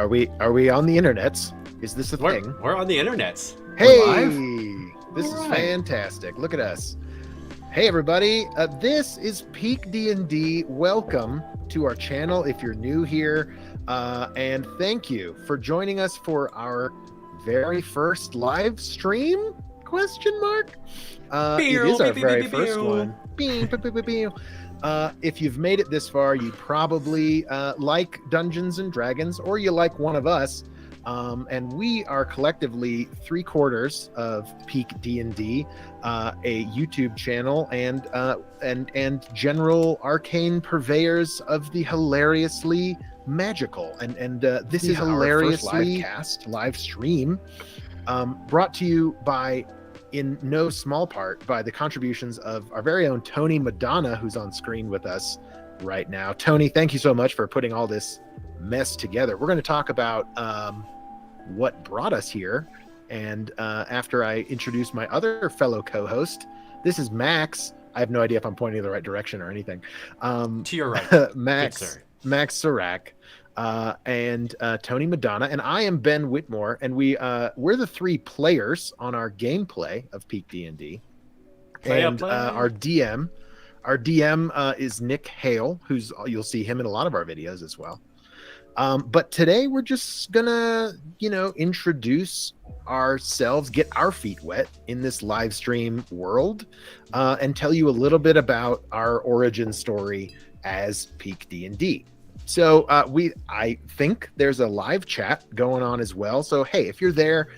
Are we on the internets? Is this a thing? We're on the internets. Hey, this is fantastic. Look at us. Hey everybody, this is Peak D&D. Welcome to our channel if you're new here, and thank you for joining us for our very first live stream? Question mark? It is our very first one. If you've made it this far, you probably like Dungeons and Dragons, or you like one of us. And we are collectively 3/4 of Peak D&D, a YouTube channel and general arcane purveyors of the hilariously magical. And this is hilariously live stream, brought to you by, in no small part, by the contributions of our very own Tony Madonna, who's on screen with us right now. Tony, thank you so much for putting all this mess together. We're going to talk about what brought us here, and after I introduce my other fellow co-host, this is Max. I have no idea if I'm pointing in the right direction or anything. To your right. Max Serac, and Tony Madonna, and I am Ben Whitmore, and we're the three players on our gameplay of Peak D&D. And our DM is Nick Hale, who's, you'll see him in a lot of our videos as well. But today we're just gonna, introduce ourselves, get our feet wet in this live stream world, and tell you a little bit about our origin story as Peak D&D. So I think there's a live chat going on as well. So hey, if you're there,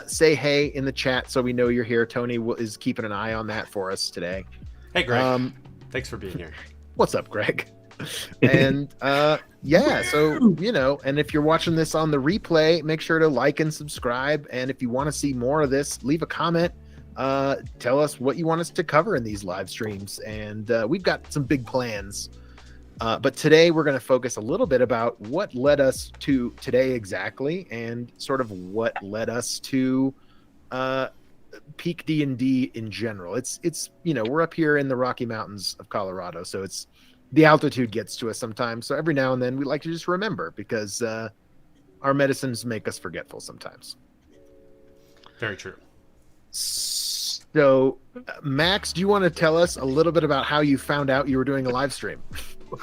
say hey in the chat so we know you're here. Tony is keeping an eye on that for us today. Hey Greg, thanks for being here. What's up, Greg? And yeah, so and if you're watching this on the replay, make sure to like and subscribe, and if you want to see more of this, leave a comment, tell us what you want us to cover in these live streams, and we've got some big plans, but today we're going to focus a little bit about what led us to today exactly, and sort of what led us to Peak D&D in general. It's we're up here in the Rocky Mountains of Colorado, so the altitude gets to us sometimes. So every now and then we like to just remember, because our medicines make us forgetful sometimes. Very true. So Max, do you want to tell us a little bit about how you found out you were doing a live stream,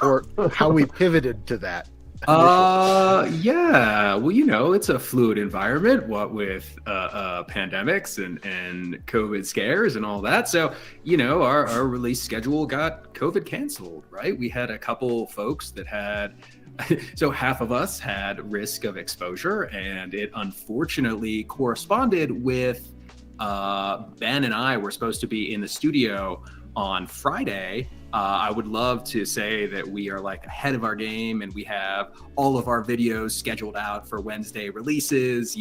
or how we pivoted to that? Yeah, well, it's a fluid environment, what with pandemics and COVID scares and all that. So, our release schedule got COVID canceled, right? We had a couple folks that had, so half of us had risk of exposure, and it unfortunately corresponded with Ben and I were supposed to be in the studio on Friday. I would love to say that we are like ahead of our game, and we have all of our videos scheduled out for Wednesday releases,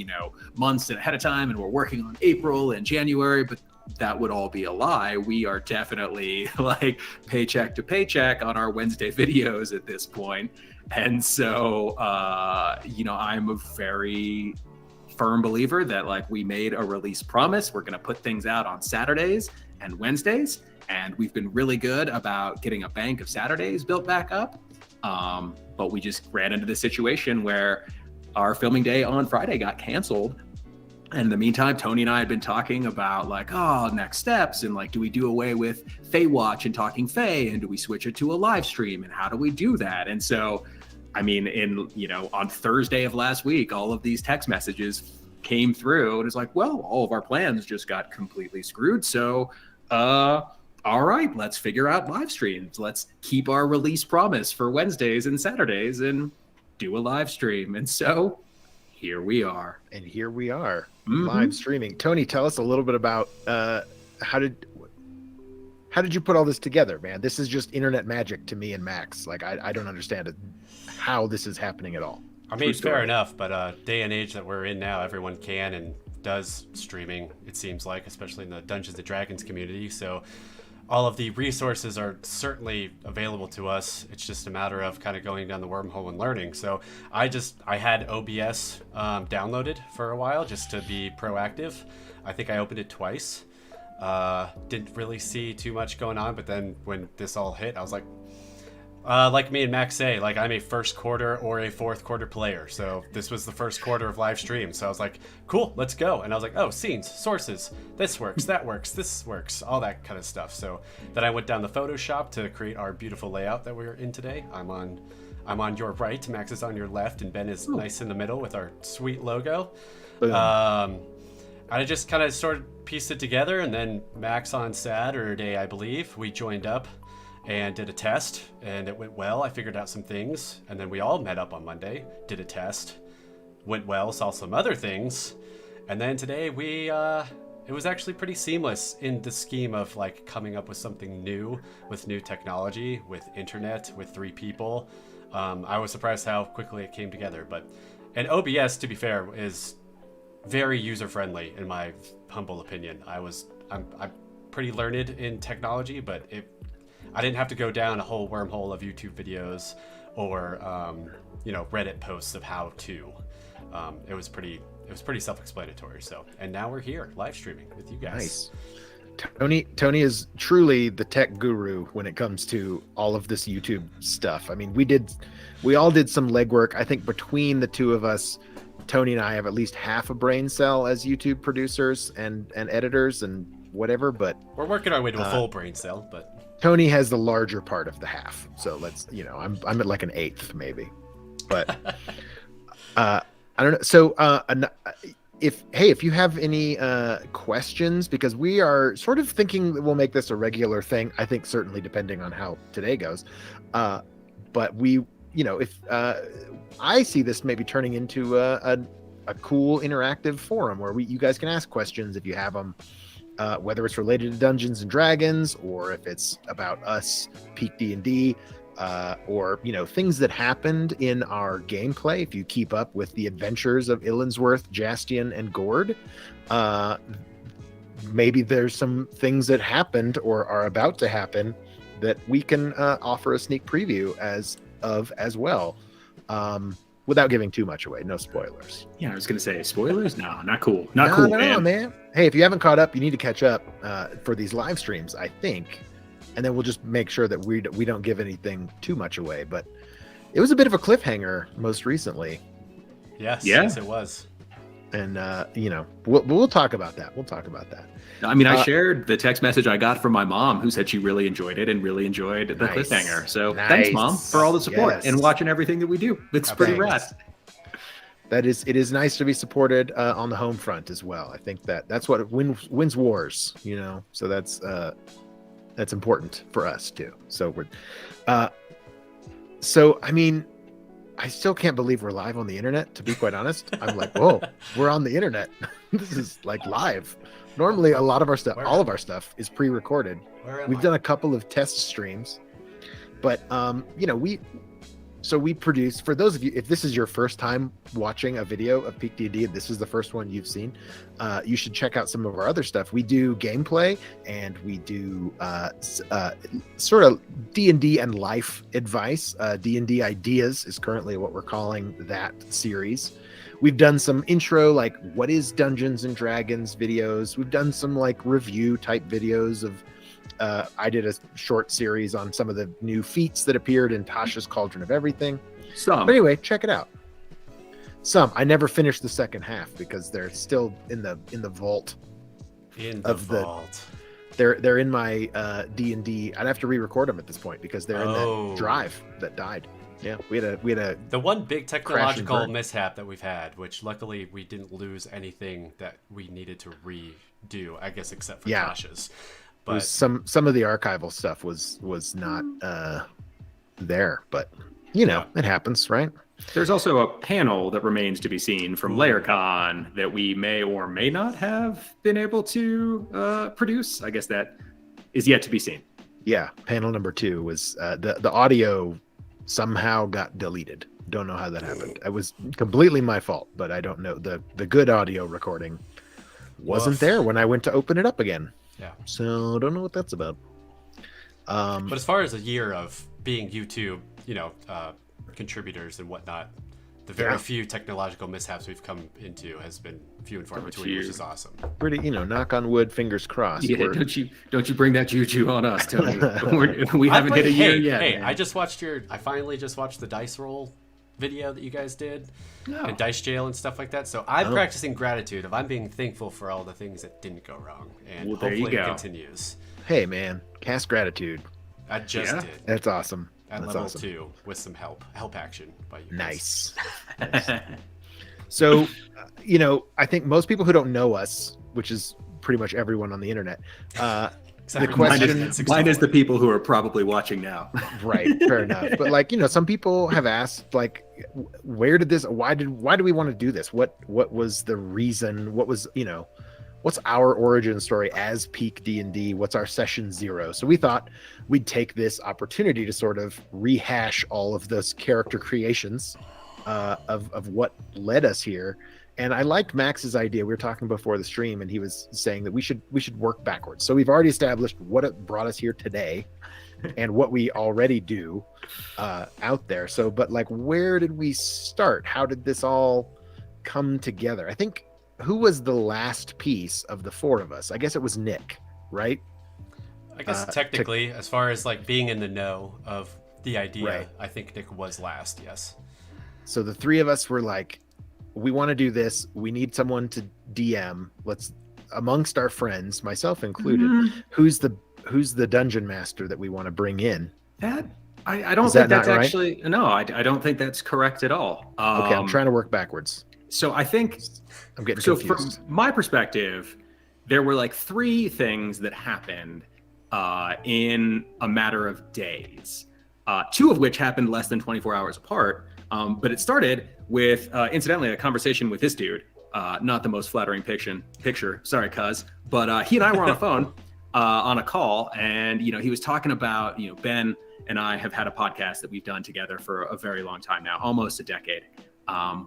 months ahead of time, and we're working on April and January, but that would all be a lie. We are definitely like paycheck to paycheck on our Wednesday videos at this point. And so, I'm a very firm believer that like we made a release promise. We're going to put things out on Saturdays and Wednesdays. And we've been really good about getting a bank of Saturdays built back up. But we just ran into this situation where our filming day on Friday got canceled. And in the meantime, Tony and I had been talking about next steps, and like, do we do away with Fae Watch and Talking Fae, and do we switch it to a live stream, and how do we do that? And so, on Thursday of last week, all of these text messages came through, and it's like, well, all of our plans just got completely screwed. So, all right, let's figure out live streams. Let's keep our release promise for Wednesdays and Saturdays and do a live stream. And so here we are. Live streaming. Tony, tell us a little bit about how did you put all this together, man? This is just internet magic to me and Max. Like, I don't understand how this is happening at all. I mean, fair enough, but day and age that we're in now, everyone can and does streaming, it seems like, especially in the Dungeons and Dragons community. So all of the resources are certainly available to us. It's just a matter of kind of going down the wormhole and learning. So I had OBS downloaded for a while just to be proactive. I think I opened it twice. Didn't really see too much going on, but then when this all hit, I was like, Like me and Max say, like I'm a first quarter or a fourth quarter player. So this was the first quarter of live stream. So I was like, cool, let's go. And I was like, oh, scenes, sources, this works, that works, this works, all that kind of stuff. So then I went down the Photoshop to create our beautiful layout that we're in today. I'm on your right, Max is on your left, and Ben is nice in the middle with our sweet logo. I just kind of sort of pieced it together, and then Max on Saturday, I believe, we joined up and did a test, and it went well. I figured out some things, and then we all met up on Monday, did a test, went well, saw some other things, and then today it was actually pretty seamless in the scheme of like coming up with something new, with new technology, with internet, with 3 people. I was surprised how quickly it came together, and OBS, to be fair, is very user-friendly in my humble opinion. I'm pretty learned in technology, but I didn't have to go down a whole wormhole of YouTube videos or Reddit posts of how to. It was pretty self-explanatory. So, and now we're here live streaming with you guys. Nice. Tony is truly the tech guru when it comes to all of this YouTube stuff. I mean, we all did some legwork. I think between the two of us, Tony and I have at least half a brain cell as YouTube producers and editors and whatever, but we're working our way to a full brain cell, but Tony has the larger part of the half. So let's, I'm at like an eighth maybe, but I don't know. So if you have any questions, because we are sort of thinking that we'll make this a regular thing, I think certainly depending on how today goes. But we, if I see this maybe turning into a cool interactive forum where you guys can ask questions if you have them, whether it's related to Dungeons and Dragons or if it's about us, Peak D&D, or things that happened in our gameplay. If you keep up with the adventures of Illinsworth, Jastian, and Gord, maybe there's some things that happened or are about to happen that we can offer a sneak preview as well, without giving too much away. No spoilers. Yeah, I was gonna say spoilers. No, not cool. No, man. Hey, if you haven't caught up, you need to catch up for these live streams, I think. And then we'll just make sure that we don't give anything too much away. But it was a bit of a cliffhanger most recently. Yes, yeah. Yes, it was. And we'll talk about that. I mean, I shared the text message I got from my mom, who said she really enjoyed it and really enjoyed the cliffhanger. So thanks, Mom, for all the support and watching everything that we do. It's pretty rad. It is nice to be supported on the home front as well. I think that's what wins wars. So that's important for us too. So I mean, I still can't believe we're live on the internet, to be quite honest. I'm like, whoa, we're on the internet. This is like live. Normally a lot of our stuff, all of our stuff is pre-recorded. We've done a couple of test streams, but we produce, for those of you, if this is your first time watching a video of Peak D&D, this is the first one you've seen, you should check out some of our other stuff. We do gameplay, and we do sort of D&D and life advice. D&D Ideas is currently what we're calling that series. We've done some intro, like what is Dungeons and Dragons videos. We've done some like review type videos of I did a short series on some of the new feats that appeared in Tasha's Cauldron of Everything. But anyway, check it out. I never finished the second half because they're still in the vault. They're in my D&D. I'd have to re-record them at this point because they're in that drive that died. Yeah, we had a the one big technological mishap that we've had, which luckily we didn't lose anything that we needed to redo, I guess, except for Tasha's. But some of the archival stuff was not there, but it happens, right? There's also a panel that remains to be seen from LayerCon that we may or may not have been able to produce. I guess that is yet to be seen. Yeah, panel number 2 was the audio somehow got deleted. Don't know how that happened. It was completely my fault, but I don't know. The good audio recording wasn't there when I went to open it up again. Yeah. So don't know what that's about. But as far as a year of being YouTube, contributors and whatnot, the very few technological mishaps we've come into has been few and far between, which is awesome. Pretty, knock on wood, fingers crossed. Yeah, don't you bring that juju on us, Tony. We haven't hit a year yet. Hey, man. I finally just watched the dice roll video that you guys did and dice jail and stuff like that. So I'm practicing gratitude. I'm being thankful for all the things that didn't go wrong, and hopefully it continues. Hey man, cast gratitude. I just did. That's awesome. At level 2 with some help action by you. Nice. So, I think most people who don't know us, which is pretty much everyone on the internet, the question mine is the people who are probably watching now. Right, fair enough. But some people have asked, where did this? Why do we want to do this? What was the reason? What was what's our origin story as Peak D&D? What's our session 0? So we thought we'd take this opportunity to sort of rehash all of those character creations of what led us here. And I liked Max's idea. We were talking before the stream, and he was saying that we should work backwards. So we've already established what it brought us here today and what we already do out there. So, but where did we start? How did this all come together? I think, who was the last piece of the 4 of us? I guess it was Nick, right? I guess technically, as far as being in the know of the idea, right. I think Nick was last, yes. So the 3 of us were we want to do this. We need someone to DM. Let's, amongst our friends, myself included, who's the dungeon master that we want to bring in? That I don't think that's actually right? No, I don't think that's correct at all. Okay, I'm trying to work backwards. So I think I'm getting confused. From my perspective, there were 3 things that happened in a matter of days, 2 of which happened less than 24 hours apart. But it started with, incidentally, a conversation with this dude. Not the most flattering picture. Sorry, cuz. But he and I were on a phone on a call, and he was talking about Ben and I have had a podcast that we've done together for a very long time now, almost a decade.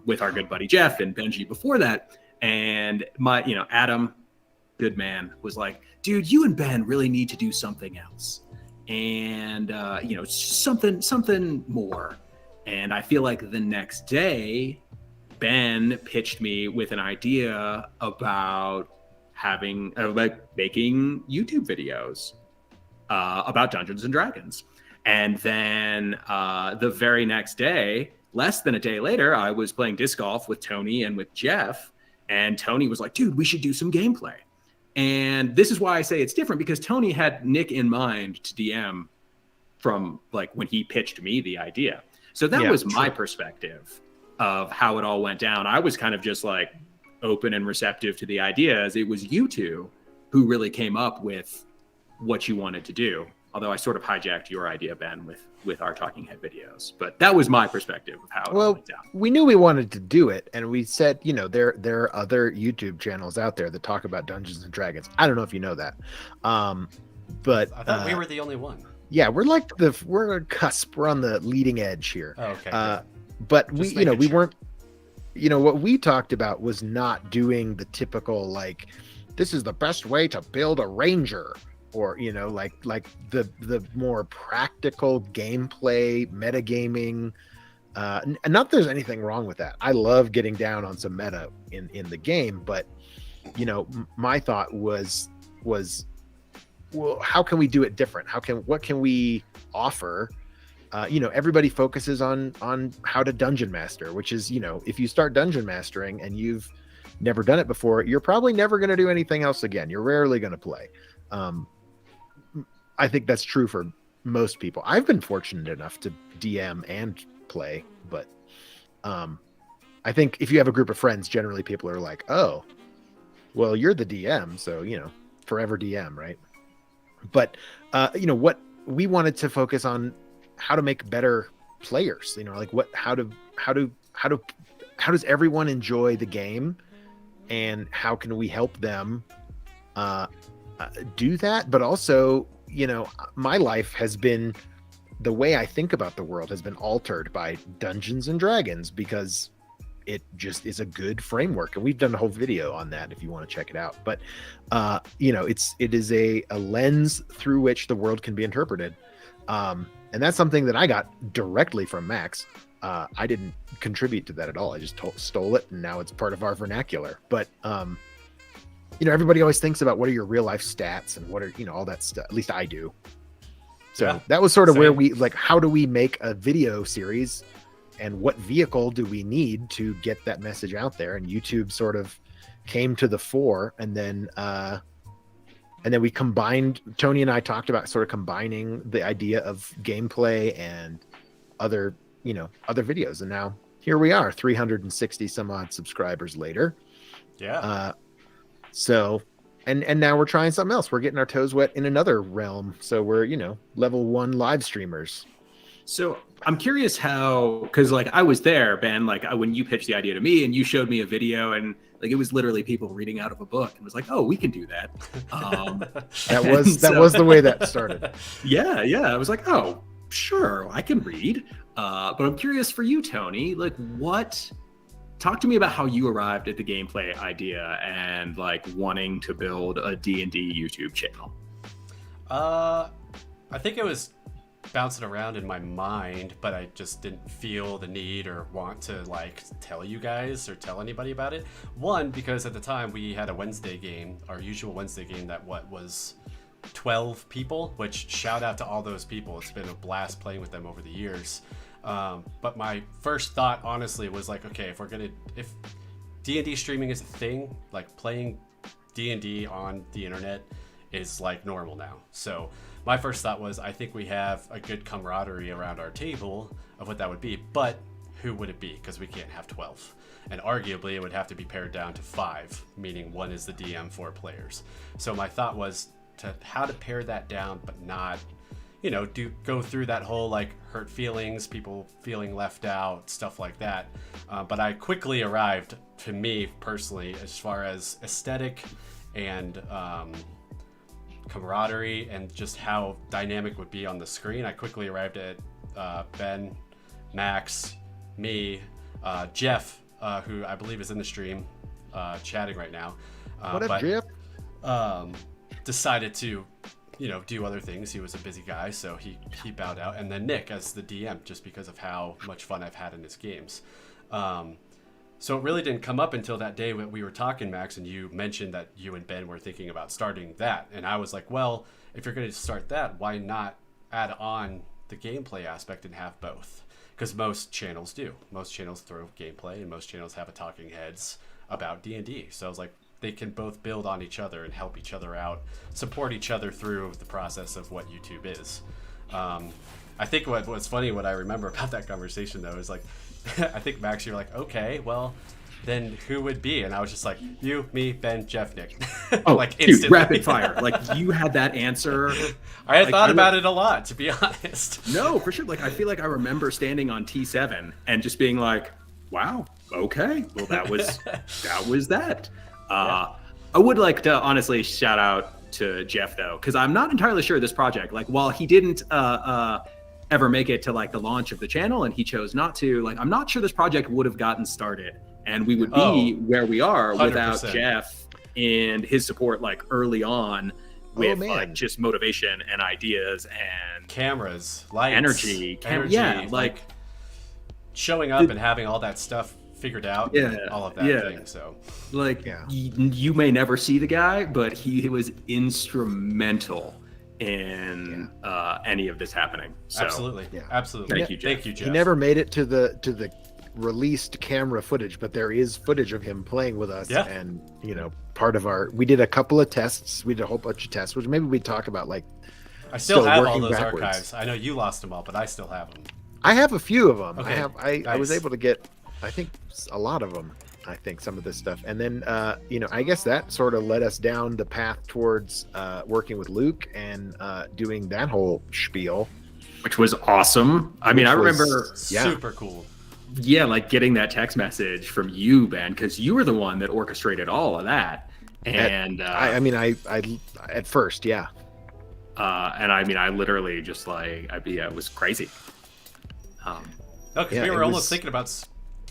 With our good buddy Jeff and Benji before that. And Adam, good man, was like, dude, you and Ben really need to do something else. And, something more. And I feel like the next day, Ben pitched me with an idea about making YouTube videos about Dungeons and Dragons. And then the very next day, less than a day later, I was playing disc golf with Tony and with Jeff, and Tony was like, dude, we should do some gameplay. And this is why I say it's different, because Tony had Nick in mind to DM from when he pitched me the idea. So that was my perspective of how it all went down. I was kind of just open and receptive to the idea, as it was you 2 who really came up with what you wanted to do. Although I sort of hijacked your idea, Ben, with our Talking Head videos. But that was my perspective of how it all went down. We knew we wanted to do it, and we said, there are other YouTube channels out there that talk about Dungeons and Dragons. I don't know if you know that. But I thought we were the only one. Yeah, we're we're a cusp. We're on the leading edge here. Oh, okay. But we weren't, what we talked about was not doing the typical, this is the best way to build a ranger, or the more practical gameplay, metagaming. And not that there's anything wrong with that. I love getting down on some meta in the game, but my thought was well, how can we do it different? What can we offer? Everybody focuses on how to dungeon master, which is, if you start dungeon mastering and you've never done it before, you're probably never going to do anything else again. You're rarely going to play. I think that's true for most people. I've been fortunate enough to DM and play, but I think if you have a group of friends, generally people are like, oh, well, you're the DM, so, forever DM, right? But, what we wanted to focus on, how to make better players, how does everyone enjoy the game, and how can we help them do that? But also, my life has been, the way I think about the world has been altered by Dungeons and Dragons, because it just is a good framework, and we've done a whole video on that if you want to check it out. But it is a lens through which the world can be interpreted, and that's something that I got directly from Max. I didn't contribute to that at all. I just stole it, and now it's part of our vernacular. But everybody always thinks about what are your real life stats and what are all that stuff. At least I do. So that was sort of where we how do we make a video series, and what vehicle do we need to get that message out there? And YouTube sort of came to the fore, and then we combined. Tony and I talked about sort of combining the idea of gameplay and other videos, and now here we are, 360 some odd subscribers later. So and now we're trying something else. We're getting our toes wet in another realm, so we're level 1 live streamers. So I'm curious how, because I was there, Ben, when you pitched the idea to me and you showed me a video, and it was literally people reading out of a book, and was like, oh, we can do that. That was the way that started. Yeah. I was like, oh, sure, I can read. But I'm curious for you, Tony, talk to me about how you arrived at the gameplay idea and wanting to build a D&D YouTube channel. I think it was bouncing around in my mind, but I just didn't feel the need or want to tell you guys or tell anybody about it. One, because at the time we had a Wednesday game, our usual Wednesday game that was 12 people, which shout out to all those people. It's been a blast playing with them over the years. But my first thought honestly was okay, if D&D streaming is a thing, playing D&D on the internet is normal now. So my first thought was, I think we have a good camaraderie around our table of what that would be, but who would it be? Because we can't have 12. And arguably it would have to be pared down to 5, meaning 1 is the DM, 4 players. So my thought was how to pare that down, but not, go through that whole hurt feelings, people feeling left out, stuff like that. But I quickly arrived, to me personally, as far as aesthetic and camaraderie and just how dynamic would be on the screen. I quickly arrived at Ben, Max, me, Jeff, who I believe is in the stream chatting right now. What up, Jeff? Decided to do other things. He was a busy guy, so he bowed out. And then Nick as the DM, just because of how much fun I've had in his games. So it really didn't come up until that day when we were talking, Max, and you mentioned that you and Ben were thinking about starting that. And I was like, well, if you're going to start that, why not add on the gameplay aspect and have both? Because most channels do. Most channels throw gameplay, and most channels have a talking heads about D&D. So I was like, they can both build on each other and help each other out, support each other through the process of what YouTube is. I think what's funny, what I remember about that conversation though, is I think Max, you're like, okay, well, then who would be? And I was just like, you, me, Ben, Jeff, Nick. Oh, dude, rapid fire. You had that answer. I had thought about it a lot, to be honest. No, for sure. I feel I remember standing on T7 and just being like, wow, okay, well, that was that. I would like to honestly shout out to Jeff though, because I'm not entirely sure this project, while he didn't ever make it to the launch of the channel and he chose not to, I'm not sure this project would have gotten started and we would be where we are 100%. Without Jeff and his support early on with just motivation and ideas and cameras, lights, energy. Showing up and having all that stuff figured out, all of that thing. So you may never see the guy, but he was instrumental in any of this happening. So, absolutely. Thank you, Jeff. He never made it to the released camera footage, but there is footage of him playing with us. And part of we did a couple of tests. We did a whole bunch of tests, which maybe we'd talk about. I still have all those archives. I know you lost them all, but I still have them. I have a few of them. Okay. I was able to get, I think, a lot of them. I think some of this stuff, and then I guess that sort of led us down the path towards working with Luke and doing that whole spiel, which was awesome. I remember super cool. Yeah, getting that text message from you, Ben, because you were the one that orchestrated all of that. And I at first, yeah. And I literally just it was crazy. We were almost thinking about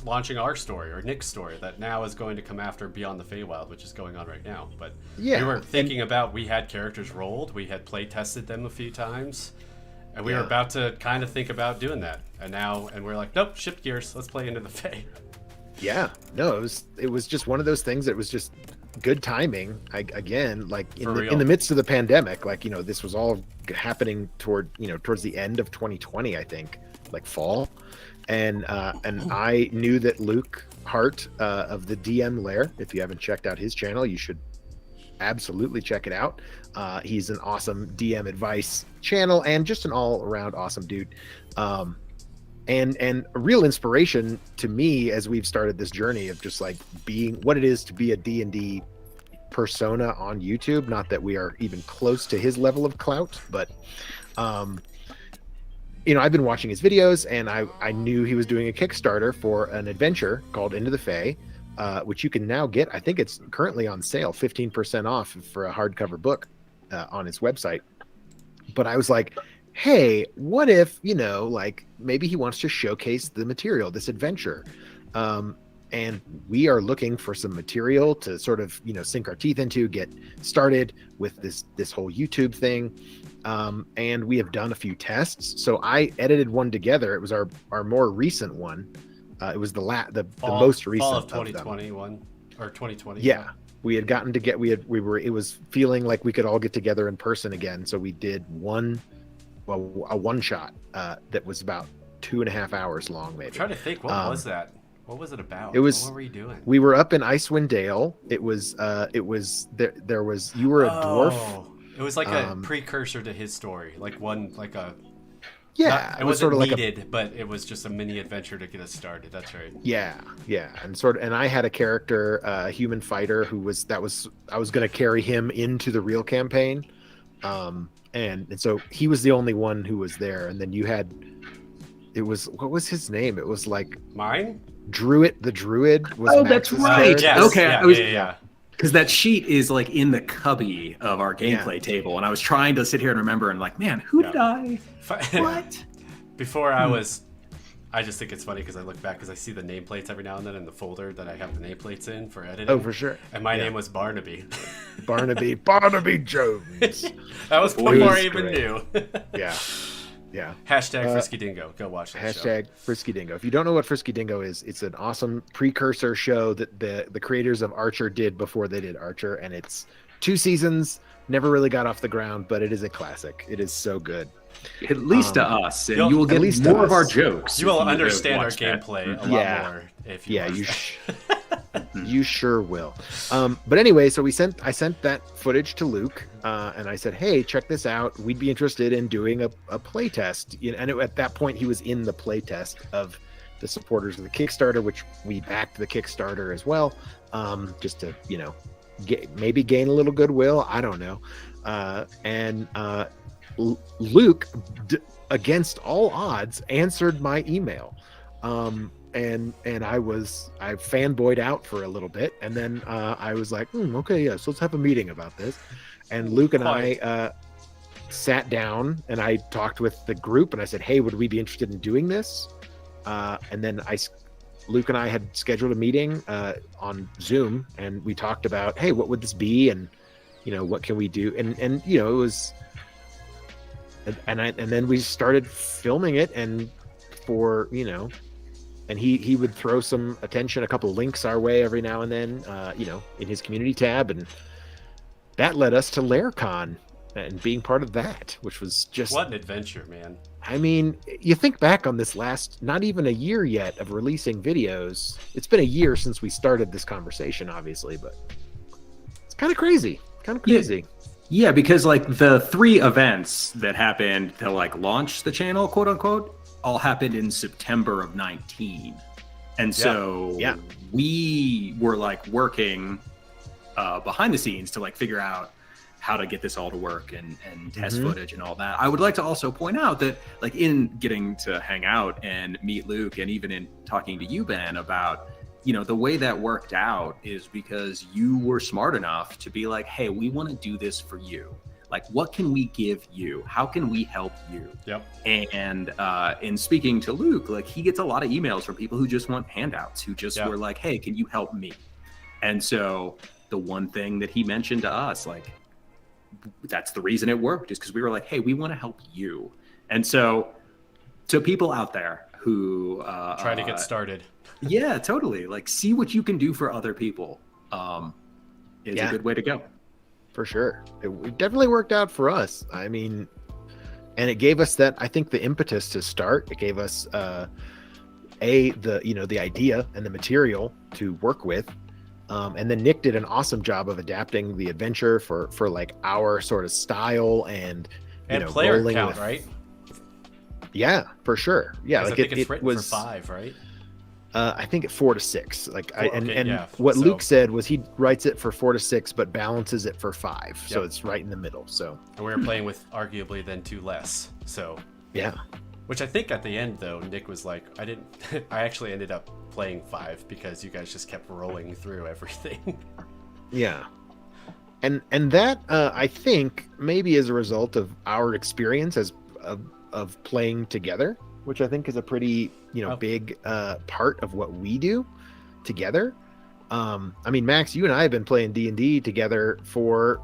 launching our story or Nick's story that now is going to come after Beyond the Feywild, which is going on right now. But we were thinking about, we had characters rolled, we had play tested them a few times, And we were about to kind of think about doing that, and we're like, nope, shift gears. Let's play Into the Fae. Yeah, no, it was just one of those things that was just good timing. Again, like in the midst of the pandemic, like, this was all happening towards the end of 2020, I think, like fall, and I knew that Luke Hart of the DM Lair, if you haven't checked out his channel, you should absolutely check it out. He's an awesome DM advice channel and just an all-around awesome dude, and a real inspiration to me as we've started this journey of just like being what it is to be a D&D persona on YouTube. Not that we are even close to his level of clout, but I've been watching his videos, and I knew he was doing a Kickstarter for an adventure called Into the Fae, which you can now get. I think it's currently on sale, 15% off for a hardcover book on his website. But I was like, hey, what if, like maybe he wants to showcase the material, this adventure. And we are looking for some material to sort of, sink our teeth into, get started with this whole YouTube thing. And we have done a few tests. So I edited one together. It was our more recent one. It was the most recent fall of 2021 or 2020. Yeah, we had gotten to get it was feeling like we could all get together in person again. So we did a one shot that was about 2.5 hours long. Maybe. I'm trying to think, what was that? What was it about? What were you doing? We were up in Icewind Dale. It was there was you were a dwarf. It was like a precursor to his story, it was wasn't sort of needed, but it was just a mini adventure to get us started. That's right. Yeah, and I had a character, a human fighter, I was going to carry him into the real campaign, and so he was the only one who was there, and then what was his name? It was like mine. The Druid was. Oh, that's right. Yes. Okay, Yeah. Because that sheet is like in the cubby of our gameplay table, and I was trying to sit here and remember, and like, man, who did I? What? Before I just think it's funny because I look back because I see the nameplates every now and then in the folder that I have the nameplates in for editing. Oh, for sure. And my name was Barnaby. Barnaby Jones. That was before I even knew. Yeah. Hashtag Frisky Dingo. Go watch that Hashtag Frisky Dingo. If you don't know what Frisky Dingo is, it's an awesome precursor show that the creators of Archer did before they did Archer, and it's 2 seasons, never really got off the ground, but it is a classic. It is so good. At least to us, and you will get more of our jokes. You will understand our gameplay a lot more if you watch that. You sure will. But anyway, so I sent that footage to Luke, and I said, hey, check this out. We'd be interested in doing a play test. And at that point, he was in the play test of the supporters of the Kickstarter, which we backed the Kickstarter as well, just to, maybe gain a little goodwill. I don't know. And Luke, against all odds, answered my email. And I fanboyed out for a little bit, and then I was like, okay, yeah, so let's have a meeting about this. And Luke and I sat down, and I talked with the group, and I said, hey, would we be interested in doing this? And then Luke and I had scheduled a meeting on Zoom, and we talked about, hey, what would this be, and what can we do? And it was, and then we started filming it, and for and he would throw some attention, a couple of links our way every now and then, in his community tab, and that led us to LairCon and being part of that, which was just what an adventure, man. I mean, you think back on this last, not even a year yet of releasing videos. It's been a year since we started this conversation, obviously, but it's kind of crazy. Yeah, because like the 3 events that happened to like launch the channel, quote unquote, all happened in September of 19. And so we were like working behind the scenes to like figure out how to get this all to work and test footage and all that. I would like to also point out that like in getting to hang out and meet Luke, and even in talking to you, Ben, about the way that worked out is because you were smart enough to be like, hey, we want to do this for you. Like, what can we give you? How can we help you? Yep. And in speaking to Luke, like he gets a lot of emails from people who just want handouts, who just were like, hey, can you help me? And so the one thing that he mentioned to us, like, that's the reason it worked, is because we were like, hey, we want to help you. And so people out there who try to get started. Yeah, totally. Like, see what you can do for other people is a good way to go. For sure. It definitely worked out for us. I mean, and it gave us that, I think, the impetus to start. It gave us the idea and the material to work with. And then Nick did an awesome job of adapting the adventure for like our sort of style and player count, right? Yeah, for sure. Yeah, like I think it's written was for 5, right? I think 4 to 6. Like, What Luke said was he writes it for 4 to 6, but balances it for 5. Yep. So it's right in the middle. So, and we were playing with arguably then 2 less. So yeah, which I think at the end though, Nick was like, I actually ended up playing 5 because you guys just kept rolling through everything. Yeah, and that I think maybe as a result of our experience of playing together, which I think is a pretty big part of what we do together. I mean, Max, you and I have been playing D&D together for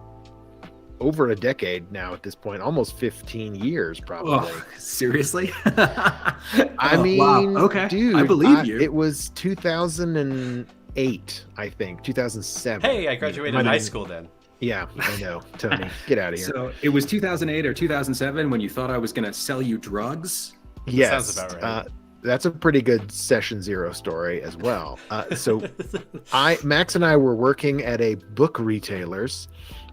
over a decade now at this point, almost 15 years probably. Oh, seriously? I mean, wow. Okay, dude, I believe you. It was 2008, I think, 2007. Hey, I graduated high school then. Yeah, I know. Tony, get out of here. So it was 2008 or 2007 when you thought I was going to sell you drugs? Yes. Sounds about right. That's a pretty good session 0 story as well. So Max and I were working at a book retailer's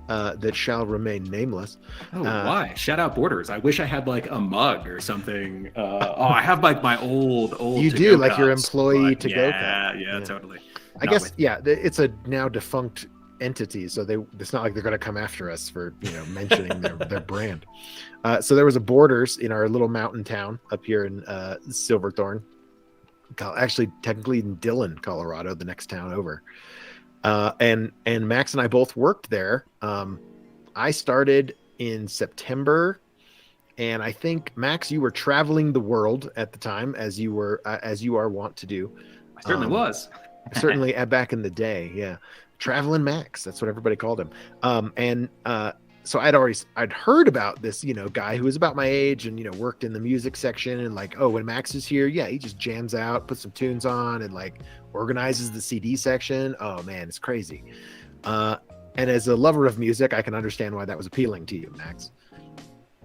that shall remain nameless. Oh, why? Shout out Borders. I wish I had like a mug or something. I have like my old You do, like your employee to-go cup. Yeah, totally. I guess, it's a now defunct entity, so it's not like they're going to come after us for mentioning their brand. So there was a Borders in our little mountain town up here in Silverthorne, actually technically in Dillon, Colorado, the next town over. And Max and I both worked there. I started in September, and I think, Max, you were traveling the world at the time, as you are wont to do. I certainly was. Certainly back in the day, yeah. Traveling Max, that's what everybody called him. So I'd heard about this, guy who was about my age and, worked in the music section, and like, oh, when Max is here, yeah, he just jams out, puts some tunes on, and like organizes the CD section. Oh man, it's crazy. And as a lover of music, I can understand why that was appealing to you, Max.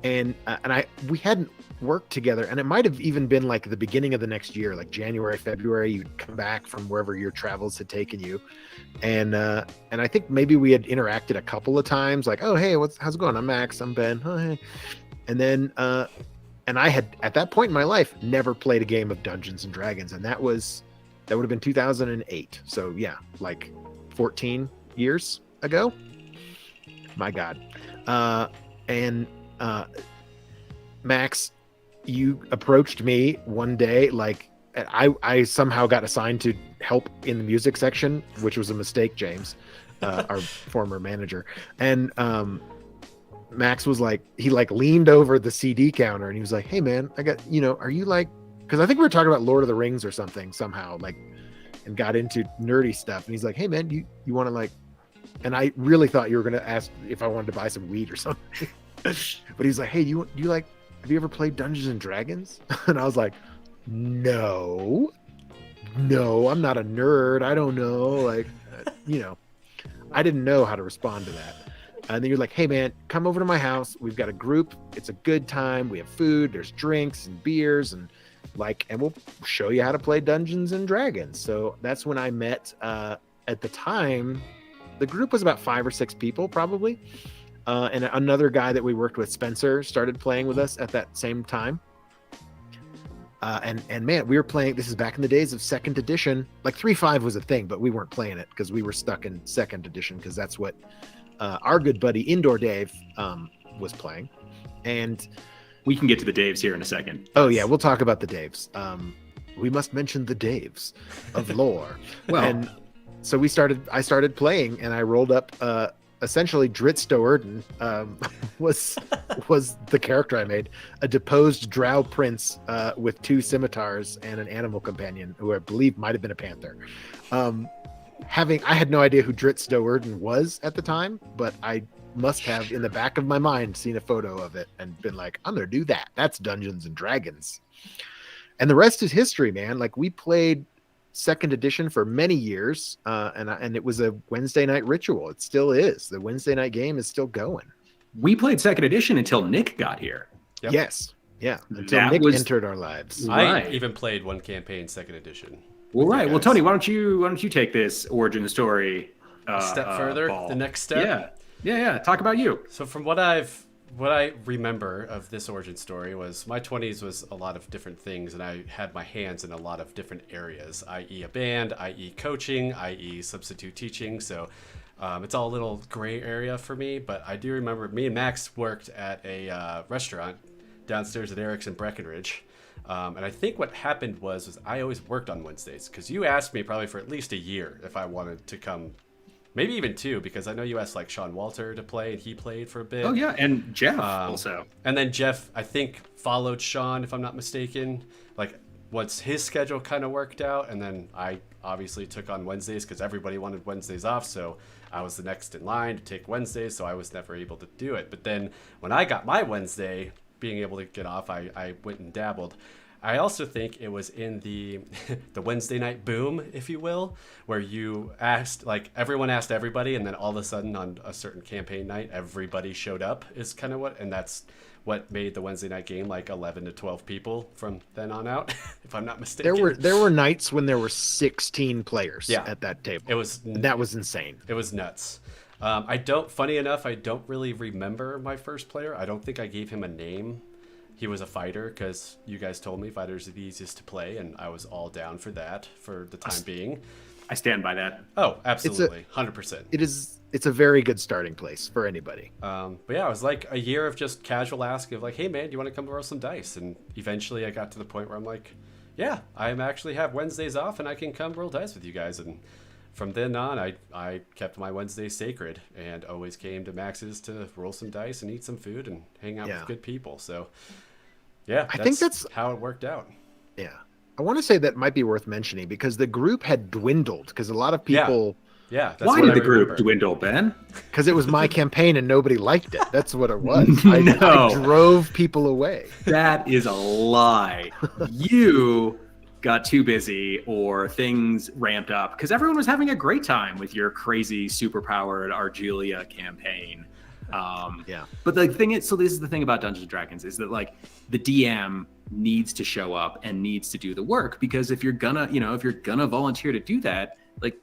And we hadn't worked together, and it might have even been like the beginning of the next year, like January, February. You'd come back from wherever your travels had taken you, and I think maybe we had interacted a couple of times, like, oh hey, how's it going? I'm Max. I'm Ben. Oh hey. And then and I had at that point in my life never played a game of Dungeons and Dragons, and that would have been 2008. So yeah, like 14 years ago. My God. Max, you approached me one day, like I somehow got assigned to help in the music section, which was a mistake, James, our former manager. And Max was like, he like leaned over the CD counter and he was like, hey man, I got, are you like, because I think we were talking about Lord of the Rings or something somehow, like, and got into nerdy stuff. And he's like, hey man, you want to like, and I really thought you were going to ask if I wanted to buy some weed or something. But he's like, hey, do you like, have you ever played Dungeons and Dragons? And I was like, no, I'm not a nerd. I don't know. Like, I didn't know how to respond to that. And then you're like, hey man, come over to my house. We've got a group. It's a good time. We have food. There's drinks and beers and we'll show you how to play Dungeons and Dragons. So that's when I met, at the time, the group was about 5 or 6 people probably. And another guy that we worked with, Spencer, started playing with us at that same time. And man, we were playing, this is back in the days of 2nd edition. Like 3.5 was a thing, but we weren't playing it because we were stuck in 2nd edition because that's what our good buddy Indoor Dave was playing. And we can get to the Daves here in a second. Oh yeah, we'll talk about the Daves. We must mention the Daves of lore. Well, and so I started playing, and I rolled up essentially Dritz Doerden was the character I made, a deposed drow prince with 2 scimitars and an animal companion who I believe might have been a panther. I had no idea who Dritz Doerden was at the time, but I must have in the back of my mind seen a photo of it and been like, I'm gonna do that. That's Dungeons and Dragons. And the rest is history, man. Like, we played second edition for many years, and it was a Wednesday night ritual. It still is. The Wednesday night game is still going. We played second edition until Nick got here. Yep. Yes. Yeah. Until Nick entered our lives. Right. I even played one campaign second edition. Well, right. Well, Tony, why don't you take this origin story a step further? ball. The next step. Yeah. Talk about you. So from what I remember of this origin story was my 20s was a lot of different things, and I had my hands in a lot of different areas, i.e. a band, i.e. coaching, i.e. substitute teaching. So it's all a little gray area for me, but I do remember me and Max worked at a restaurant downstairs at Eric's in Breckenridge. And I think what happened was I always worked on Wednesdays, because you asked me probably for at least a year if I wanted to come. Maybe even 2, because I know you asked like Sean Walter to play, and he played for a bit. Oh yeah, and Jeff also. And then Jeff, I think, followed Sean, if I'm not mistaken. Like, once his schedule kind of worked out, and then I obviously took on Wednesdays because everybody wanted Wednesdays off, so I was the next in line to take Wednesdays, so I was never able to do it. But then when I got my Wednesday, being able to get off, I went and dabbled. I also think it was in the Wednesday night boom, if you will, where you asked, like, everyone asked everybody, and then all of a sudden on a certain campaign night, everybody showed up is kind of and that's what made the Wednesday night game like 11 to 12 people from then on out, if I'm not mistaken. There were nights when there were 16 players at that table. That was insane. It was nuts. Funny enough, I don't really remember my first player. I don't think I gave him a name. He was a fighter, because you guys told me fighters are the easiest to play, and I was all down for that for the time being. I stand by that. Oh, absolutely. 100%. It's a very good starting place for anybody. But yeah, it was like a year of just casual ask of like, hey man, do you want to come roll some dice? And eventually I got to the point where I'm like, yeah, I actually have Wednesdays off and I can come roll dice with you guys. And from then on, I kept my Wednesdays sacred and always came to Max's to roll some dice and eat some food and hang out with good people. So yeah, I think that's how it worked out. Yeah. I want to say that might be worth mentioning, because the group had dwindled, because a lot of people. Yeah. That's Why did the group dwindle, Ben? Because it was my campaign and nobody liked it. That's what it was. I drove people away. That is a lie. You got too busy, or things ramped up, because everyone was having a great time with your crazy superpowered Argelia campaign. But the thing is, so this is the thing about Dungeons and Dragons, is that like the DM needs to show up and needs to do the work, because if you're gonna volunteer to do that, like,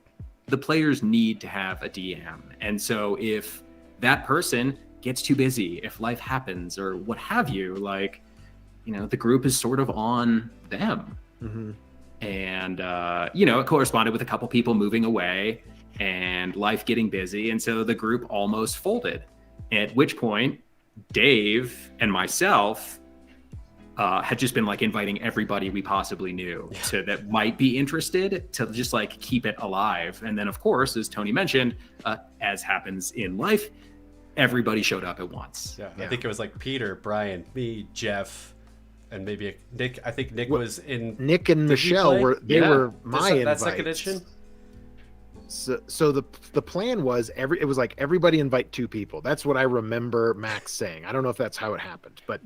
the players need to have a DM. And so if that person gets too busy, if life happens or what have you, like, the group is sort of on them. Mm-hmm. And it corresponded with a couple people moving away and life getting busy, and so the group almost folded. At which point, Dave and myself had just been like inviting everybody we possibly knew that might be interested to just like keep it alive. And then, of course, as Tony mentioned, as happens in life, everybody showed up at once. Yeah. I think it was like Peter, Brian, me, Jeff, and maybe Nick. I think Nick was in. Nick and Michelle were my invites. That second edition. So the plan was it was like everybody invite 2 people. That's what I remember Max saying. I don't know if that's how it happened, but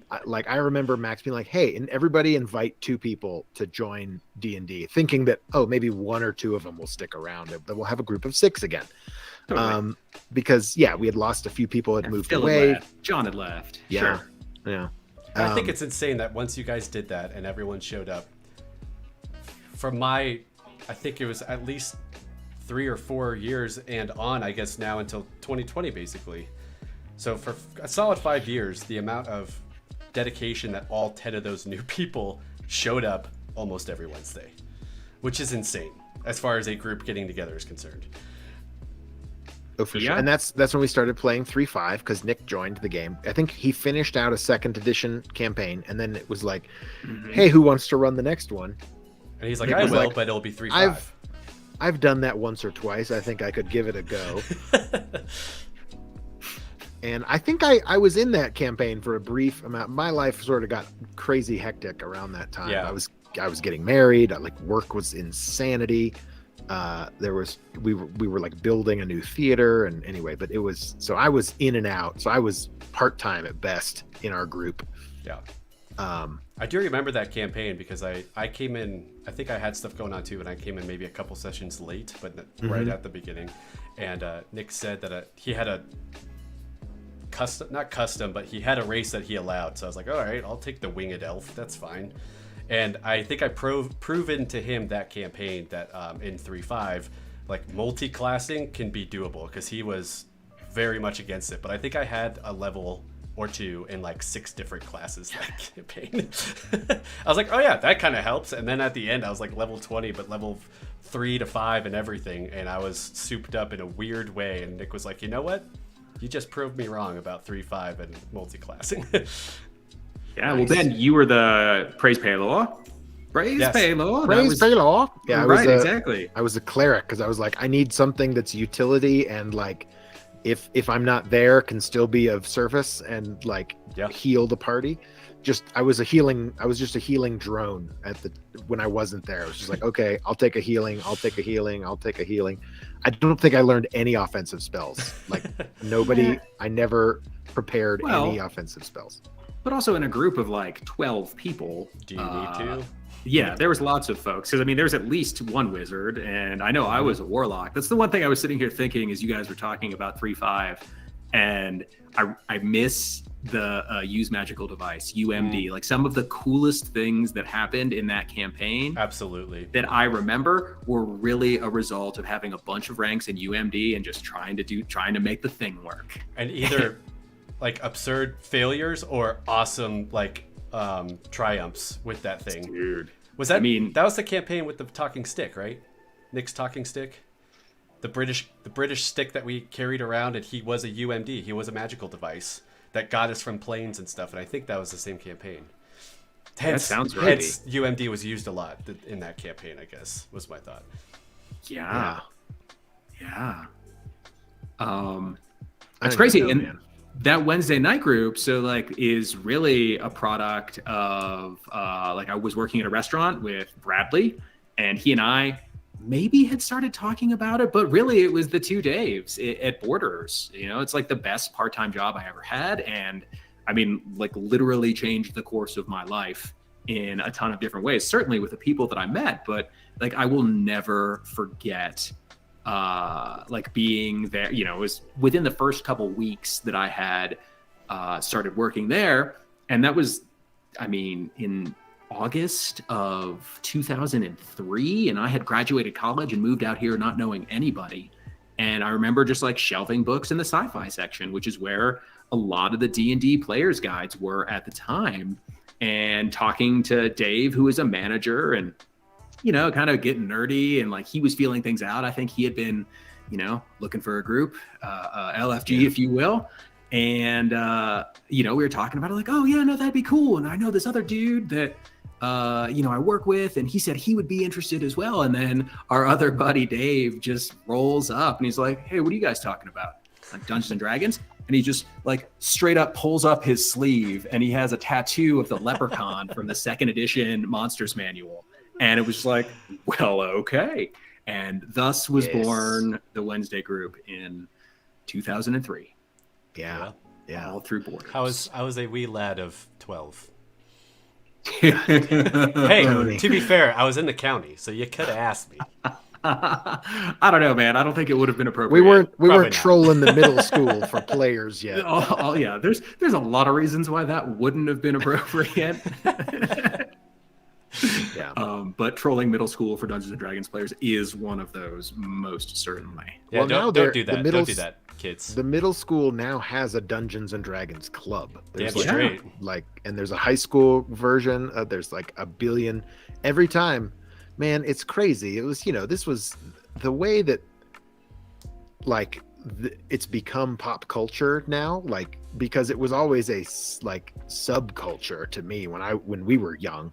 I remember Max being like, "Hey, and everybody invite 2 people to join D&D," thinking that maybe 1 or 2 of them will stick around. That we'll have a group of 6 again. Totally. Because we had lost a few people, had moved away. John had left. Yeah. Sure. Yeah. I think it's insane that once you guys did that and everyone showed up, I think it was at least 3 or 4 years and on, I guess now until 2020, basically. So for a solid 5 years, the amount of dedication that all 10 of those new people showed up almost every Wednesday, which is insane as far as a group getting together is concerned. Oh, for sure. And that's when we started playing 3.5, because Nick joined the game. I think he finished out a second edition campaign, and then it was like, hey, who wants to run the next one? And he's like, I will, but it'll be 3.5. I've done that once or twice. I think I could give it a go. And I think I was in that campaign for a brief amount. My life sort of got crazy hectic around that time. Yeah. I was getting married. Work was insanity. we were like building a new theater, and anyway, but I was in and out, so I was part-time at best in our group. Yeah. I do remember that campaign because I came in, I think I had stuff going on too, and I came in maybe a couple sessions late, but right at the beginning. And Nick said that he had a not custom, but he had a race that he allowed. So I was like, all right, I'll take the winged elf. That's fine. And I think I proven to him that campaign that in 3.5, like multi-classing can be doable, because he was very much against it. But I think I had a level or two in like 6 different classes that campaign. I was like, oh yeah, that kind of helps. And then at the end I was like level 20, but level 3 to 5 and everything, and I was souped up in a weird way. And Nick was like, you know what, you just proved me wrong about 3.5 and multi-classing. Yeah, nice. Well, Ben, you were the Praise Paylor. Praise Paylor. Praise Paylor. Yeah, exactly. I was a cleric, because I was like, I need something that's utility and like, if I'm not there, can still be of service and like heal the party. I was just a healing drone when I wasn't there. I was just like, okay, I'll take a healing. I don't think I learned any offensive spells. Like nobody, I never prepared any offensive spells. But also in a group of like 12 people. Do you need to? Yeah, there was lots of folks. Because I mean, there's at least one wizard, and I know I was a warlock. That's the one thing I was sitting here thinking as you guys were talking about 3.5, and I miss the use magical device, UMD. Like some of the coolest things that happened in that campaign, absolutely, that I remember were really a result of having a bunch of ranks in UMD and just trying to make the thing work. And either like absurd failures or awesome like triumphs with that thing. Dude, was that? I mean, that was the campaign with the talking stick, right? Nick's talking stick, the British stick that we carried around, and he was a UMD. He was a magical device that got us from planes and stuff. And I think that was the same campaign. That sounds right. UMD was used a lot in that campaign, I guess, was my thought. Yeah. That's crazy. Man. That Wednesday night group, so like, is really a product of like, I was working at a restaurant with Bradley, and he and I maybe had started talking about it, but really it was the 2 Daves at Borders. You know, it's like the best part-time job I ever had, and I mean, like, literally changed the course of my life in a ton of different ways. Certainly with the people that I met, but like, I will never forget like being there. You know, it was within the first couple weeks that I had started working there, and that was, I mean, in August of 2003, and I had graduated college and moved out here not knowing anybody. And I remember just like shelving books in the sci-fi section, which is where a lot of the D&D players guides were at the time, and talking to Dave, who is a manager, and you know, kind of getting nerdy, and like he was feeling things out. I think he had been, you know, looking for a group, LFG, if you will. And, you know, we were talking about it like, oh yeah, no, that'd be cool. And I know this other dude that, you know, I work with, and he said he would be interested as well. And then our other buddy, Dave, just rolls up and he's like, hey, what are you guys talking about? Like Dungeons and Dragons? And he just like straight up pulls up his sleeve, and he has a tattoo of the leprechaun from the 2nd edition Monsters Manual. And it was like, well, okay. And thus was born the Wednesday group in 2003. Yeah. All through Borders. I was a wee lad of 12. Hey, to be fair, I was in the county, so you could have asked me. I don't know, man. I don't think it would have been appropriate. We weren't trolling the middle school for players yet. Oh yeah, there's a lot of reasons why that wouldn't have been appropriate. Yeah. But trolling middle school for Dungeons and Dragons players is one of those, most certainly. Yeah, well, don't do that. Don't do that, kids. The middle school now has a Dungeons and Dragons club. There's and there's a high school version. There's like a billion every time. Man, it's crazy. It was, you know, this was the way that like it's become pop culture now, like, because it was always a like subculture to me when we were young.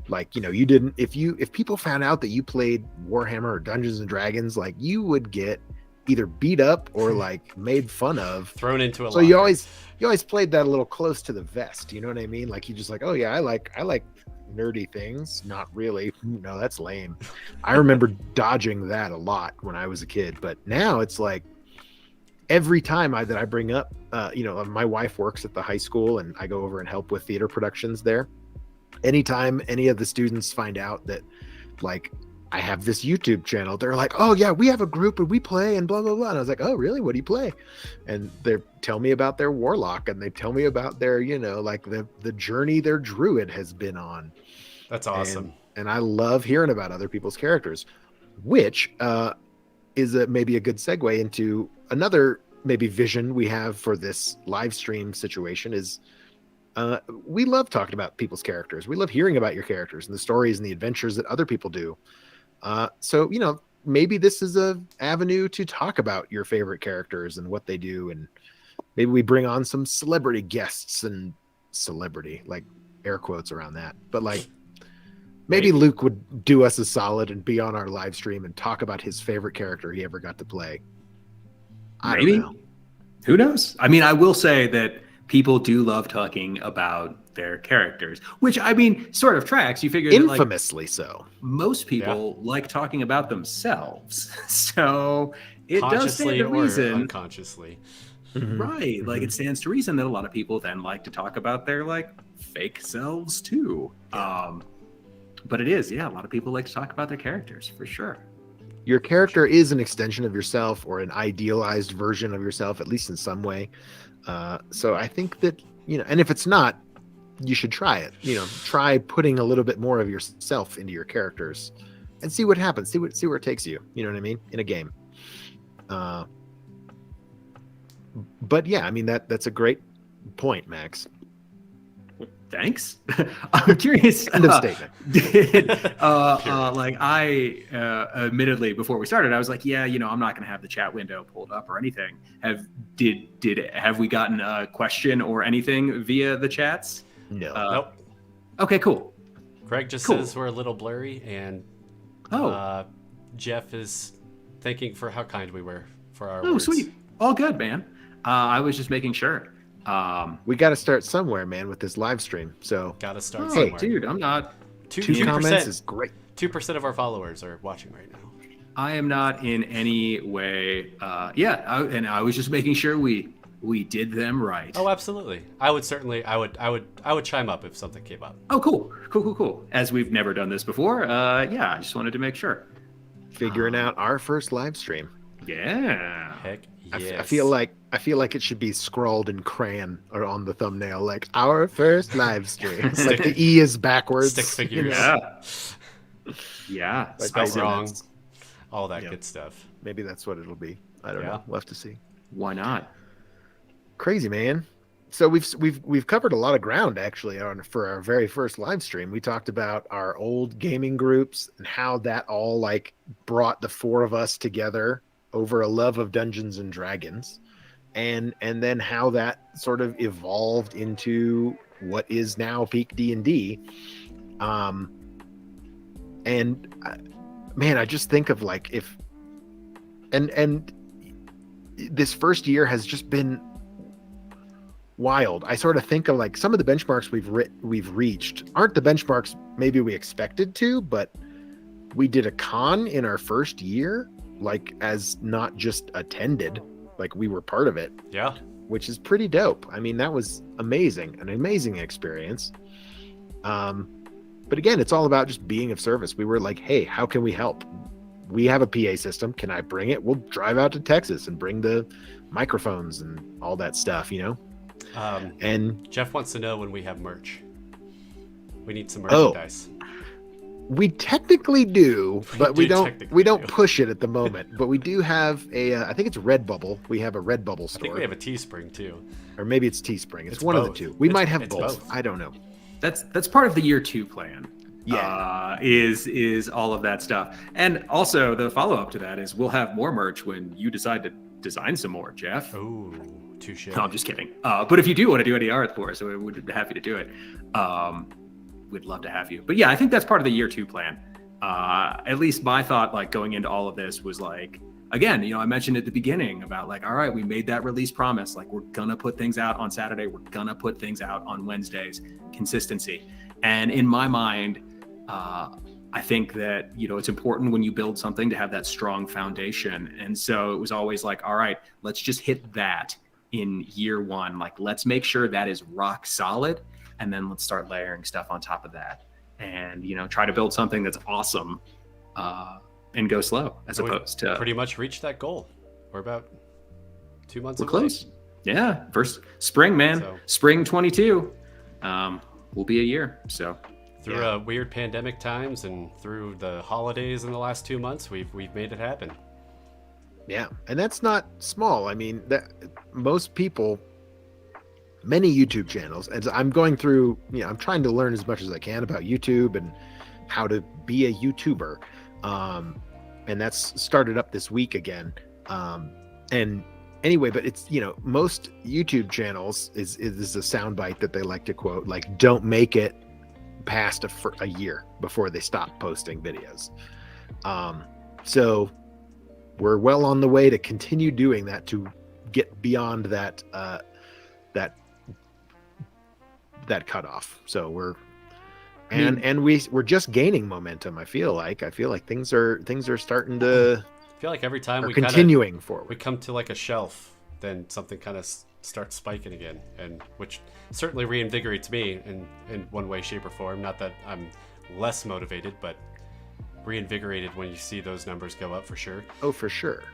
Like, you know, you didn't, if people found out that you played Warhammer or Dungeons and Dragons, like, you would get either beat up or like made fun of. Thrown into a So locker. you always played that a little close to the vest. You know what I mean? Like you just like, oh yeah, I like nerdy things. Not really. No, that's lame. I remember dodging that a lot when I was a kid, but now it's like every time that I bring up, my wife works at the high school and I go over and help with theater productions there. Anytime any of the students find out that like I have this YouTube channel, they're like, oh yeah, we have a group and we play and blah, blah, blah. And I was like, oh really? What do you play? And they tell me about their warlock and they tell me about their, like the journey their druid has been on. That's awesome. And I love hearing about other people's characters, which is maybe a good segue into another maybe vision we have for this live stream situation is we love talking about people's characters. We love hearing about your characters and the stories and the adventures that other people do. So, maybe this is a avenue to talk about your favorite characters and what they do. And maybe we bring on some celebrity guests and celebrity, like air quotes around that. But like, maybe Luke would do us a solid and be on our live stream and talk about his favorite character he ever got to play. I don't know. Who knows? I mean, I will say that people do love talking about their characters, which I mean, sort of tracks. You figure infamously that, so. Most people like talking about themselves, so it does stand to reason. Unconsciously, right? Like it stands to reason that a lot of people then like to talk about their like fake selves too. But it is, a lot of people like to talk about their characters for sure. Your character is an extension of yourself or an idealized version of yourself, at least in some way. So I think that, and if it's not, you should try it. Try putting a little bit more of yourself into your characters and see what happens. See where it takes you. You know what I mean? In a game. But yeah, I mean, that's a great point, Max. Thanks. I'm curious. End of statement. Admittedly, before we started, I was like, I'm not going to have the chat window pulled up or anything. Have we gotten a question or anything via the chats? No. Nope. Okay, cool. Greg just says we're a little blurry, and Jeff is thanking for how kind we were for our words. Sweet. All good, man. I was just making sure. We got to start somewhere, man, with this live stream. So gotta start hey, somewhere. Dude, I'm not. 2 comments is great. 2% of our followers are watching right now. I am not in any way. I was just making sure we did them right. Oh, absolutely. I would chime up if something came up. Oh, cool. As we've never done this before, I just wanted to make sure. Figuring out our first live stream. Yeah. Heck yes. I feel like it should be scrawled in crayon or on the thumbnail, like our first live stream. Like the E is backwards. Stick figures. Yeah. Spelled wrong. All that good stuff. Maybe that's what it'll be. I don't know. We'll have to see. Why not? Crazy, man. So we've covered a lot of ground actually for our very first live stream. We talked about our old gaming groups and how that all like brought the four of us together over a love of Dungeons and Dragons, and then how that sort of evolved into what is now Peak D&D. Man, I just think of like and this first year has just been wild. I sort of think of like some of the benchmarks we've reached aren't the benchmarks maybe we expected to, but we did a con in our first year, like as not just attended, like we were part of it. Yeah. Which is pretty dope. I mean, that was amazing, an amazing experience. But again, it's all about just being of service. We were like, hey, how can we help? We have a PA system. Can I bring it? We'll drive out to Texas and bring the microphones and all that stuff, and Jeff wants to know when we have merch. We need some merchandise. We technically do, but we don't push it at the moment. But we do have I think it's Redbubble. We have a Redbubble store. I think we have a Teespring too. Or maybe it's Teespring. It's one both. Of the two. We might have both. I don't know. That's part of the year 2 plan. Yeah. Is all of that stuff. And also the follow-up to that is we'll have more merch when you decide to design some more, Jeff. Oh, touche. No, I'm just kidding. But if you do want to do any art for us, we would be happy to do it. We'd love to have you. But yeah, I think that's part of the year 2 plan. At least my thought, like going into all of this, was like, again, I mentioned at the beginning about like, all right, we made that release promise. Like, we're going to put things out on Saturday. We're going to put things out on Wednesdays. Consistency. And in my mind, I think that, it's important when you build something to have that strong foundation. And so it was always like, all right, let's just hit that in year one. Like, let's make sure that is rock solid. And then let's start layering stuff on top of that. And, try to build something that's awesome and go slow as opposed to. Pretty much reached that goal. We're about 2 months away. Close. Yeah. First spring, man. So, spring 22 will be a year. So. Through weird pandemic times and through the holidays in the last 2 months, we've made it happen. Yeah, and that's not small. I mean, that most people, many YouTube channels, and I'm going through, I'm trying to learn as much as I can about YouTube and how to be a YouTuber. And that's started up this week again. And anyway, but it's, most YouTube channels is a soundbite that they like to quote, like, don't make it past a year before they stop posting videos. So we're well on the way to continue doing that, to get beyond that cutoff. So we're just gaining momentum. I feel like things are starting to. I feel like every time we continuing forward, we come to like a shelf, then something kind of starts spiking again, and which certainly reinvigorates me in one way, shape, or form. Not that I'm less motivated, but reinvigorated when you see those numbers go up, for sure. Oh, for sure.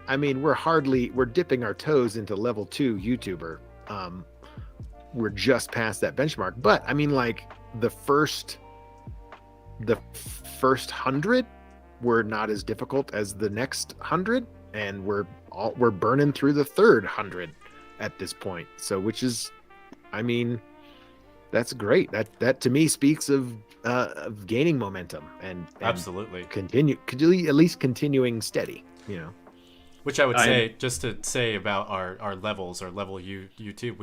I mean, we're dipping our toes into level 2 YouTuber. We're just past that benchmark, but I mean, like the first 100 were not as difficult as the next 100, and we're burning through the third 100 at this point. So, which is, I mean, that's great. That to me speaks of gaining momentum and absolutely could at least continuing steady, Which I would say, just to say about our levels, our level YouTube,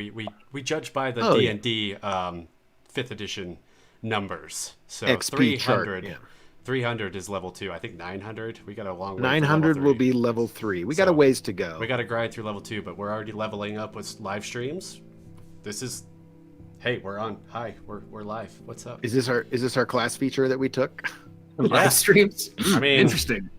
we judge by the D&D 5th edition numbers. So XP 300, chart, 300 is level 2. I think 900, we got a long way. 900 will be level 3. We got a ways to go. We got to grind through level 2, but we're already leveling up with live streams. This is, hey, we're on. Hi, we're live. What's up? Is this our class feature that we took? Live streams? I mean, interesting.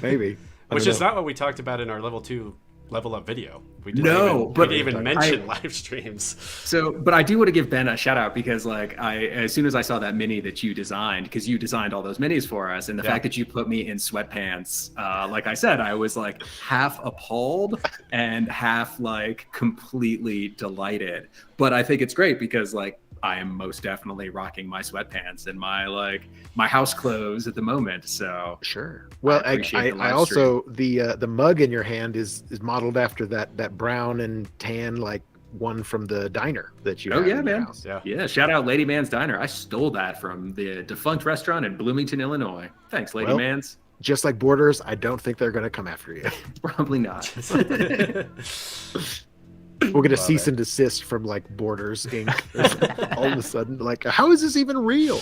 Maybe. Which is not what we talked about in our level 2 level up video. We didn't even mention live streams. So, but I do want to give Ben a shout out, because like as soon as I saw that mini that you designed, because you designed all those minis for us, and the fact that you put me in sweatpants, like I said, I was like half appalled and half like completely delighted. But I think it's great because like I am most definitely rocking my sweatpants and my house clothes at the moment. So sure. Well, I also the mug in your hand is modeled after that brown and tan like one from the diner that you. Oh yeah, in man. House. Yeah. Shout out Lady Man's Diner. I stole that from the defunct restaurant in Bloomington, Illinois. Thanks, Lady Man's. Just like Borders, I don't think they're going to come after you. Probably not. We'll get a cease and desist from like Borders Inc. all of a sudden. Like, how is this even real?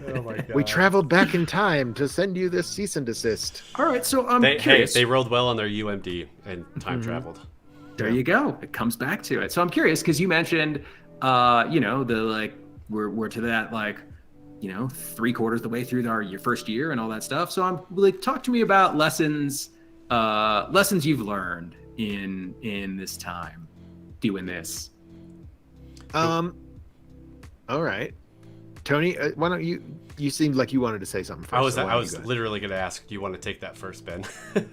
Oh my God. We traveled back in time to send you this cease and desist. All right, so I'm curious. They rolled well on their UMD and time traveled. There you go. It comes back to it. So I'm curious because you mentioned, the like we're to that like, 3/4 the way through your first year and all that stuff. So I'm like, talk to me about lessons you've learned in this time doing this. All right, Tony, why don't you seemed like you wanted to say something first. I was literally going to ask, do you want to take that first, Ben?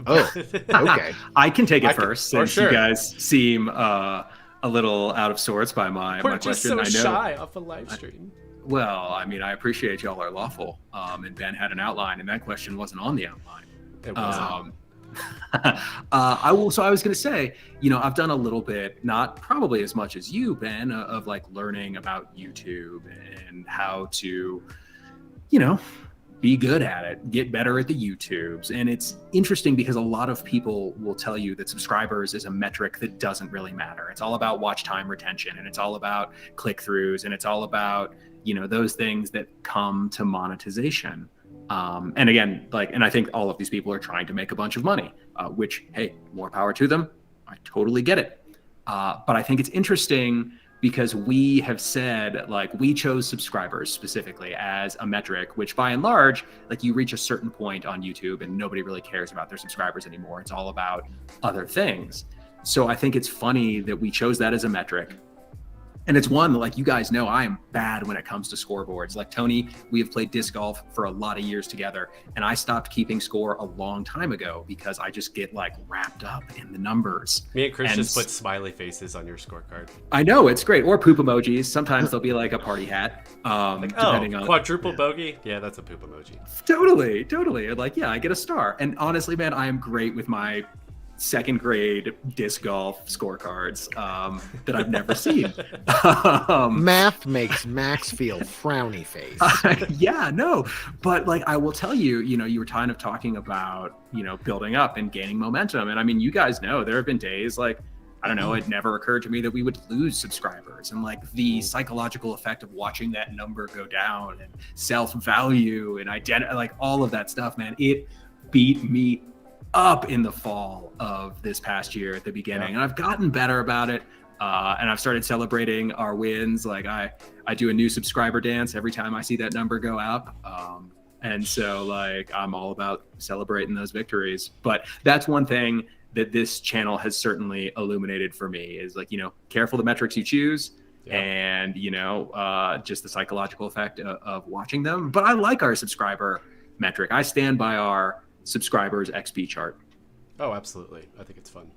Oh, okay. I can take it first since sure. You guys seem a little out of sorts by my We're question. Just so I know. shy off a live stream. Well, I mean, I appreciate y'all are lawful. And Ben had an outline, and that question wasn't on the outline. It wasn't. I was going to say, I've done a little bit, not probably as much as you, Ben, of like learning about YouTube and how to, be good at it, get better at the YouTubes. And it's interesting because a lot of people will tell you that subscribers is a metric that doesn't really matter. It's all about watch time retention, and it's all about click throughs, and it's all about, those things that come to monetization. And again, and I think all of these people are trying to make a bunch of money, which, hey, more power to them. I totally get it. But I think it's interesting because we have said, we chose subscribers specifically as a metric, which by and large, you reach a certain point on YouTube and nobody really cares about their subscribers anymore. It's all about other things. So I think it's funny that we chose that as a metric. And it's one that, you guys know, I am bad when it comes to scoreboards. Tony, we have played disc golf for a lot of years together, and I stopped keeping score a long time ago because I just get wrapped up in the numbers. Me and Chris just put smiley faces on your scorecard. I know, it's great. Or poop emojis. Sometimes there'll be a party hat. Depending on quadruple bogey. Yeah, that's a poop emoji. Totally. Yeah, I get a star. And honestly, man, I am great with my second grade disc golf scorecards that I've never seen. Math makes Max feel frowny face. Yeah, no, but I will tell you, you were kind of talking about, building up and gaining momentum. And I mean, you guys know there have been days I don't know, it never occurred to me that we would lose subscribers, and the psychological effect of watching that number go down and self-value and identity, all of that stuff, man, it beat me up in the fall of this past year at the beginning. And I've gotten better about it. And I've started celebrating our wins. I do a new subscriber dance every time I see that number go up. And so I'm all about celebrating those victories. But that's one thing that this channel has certainly illuminated for me is careful the metrics you choose. And, just the psychological effect of watching them. But I like our subscriber metric. I stand by our subscribers XP chart. Oh, absolutely. I think it's fun.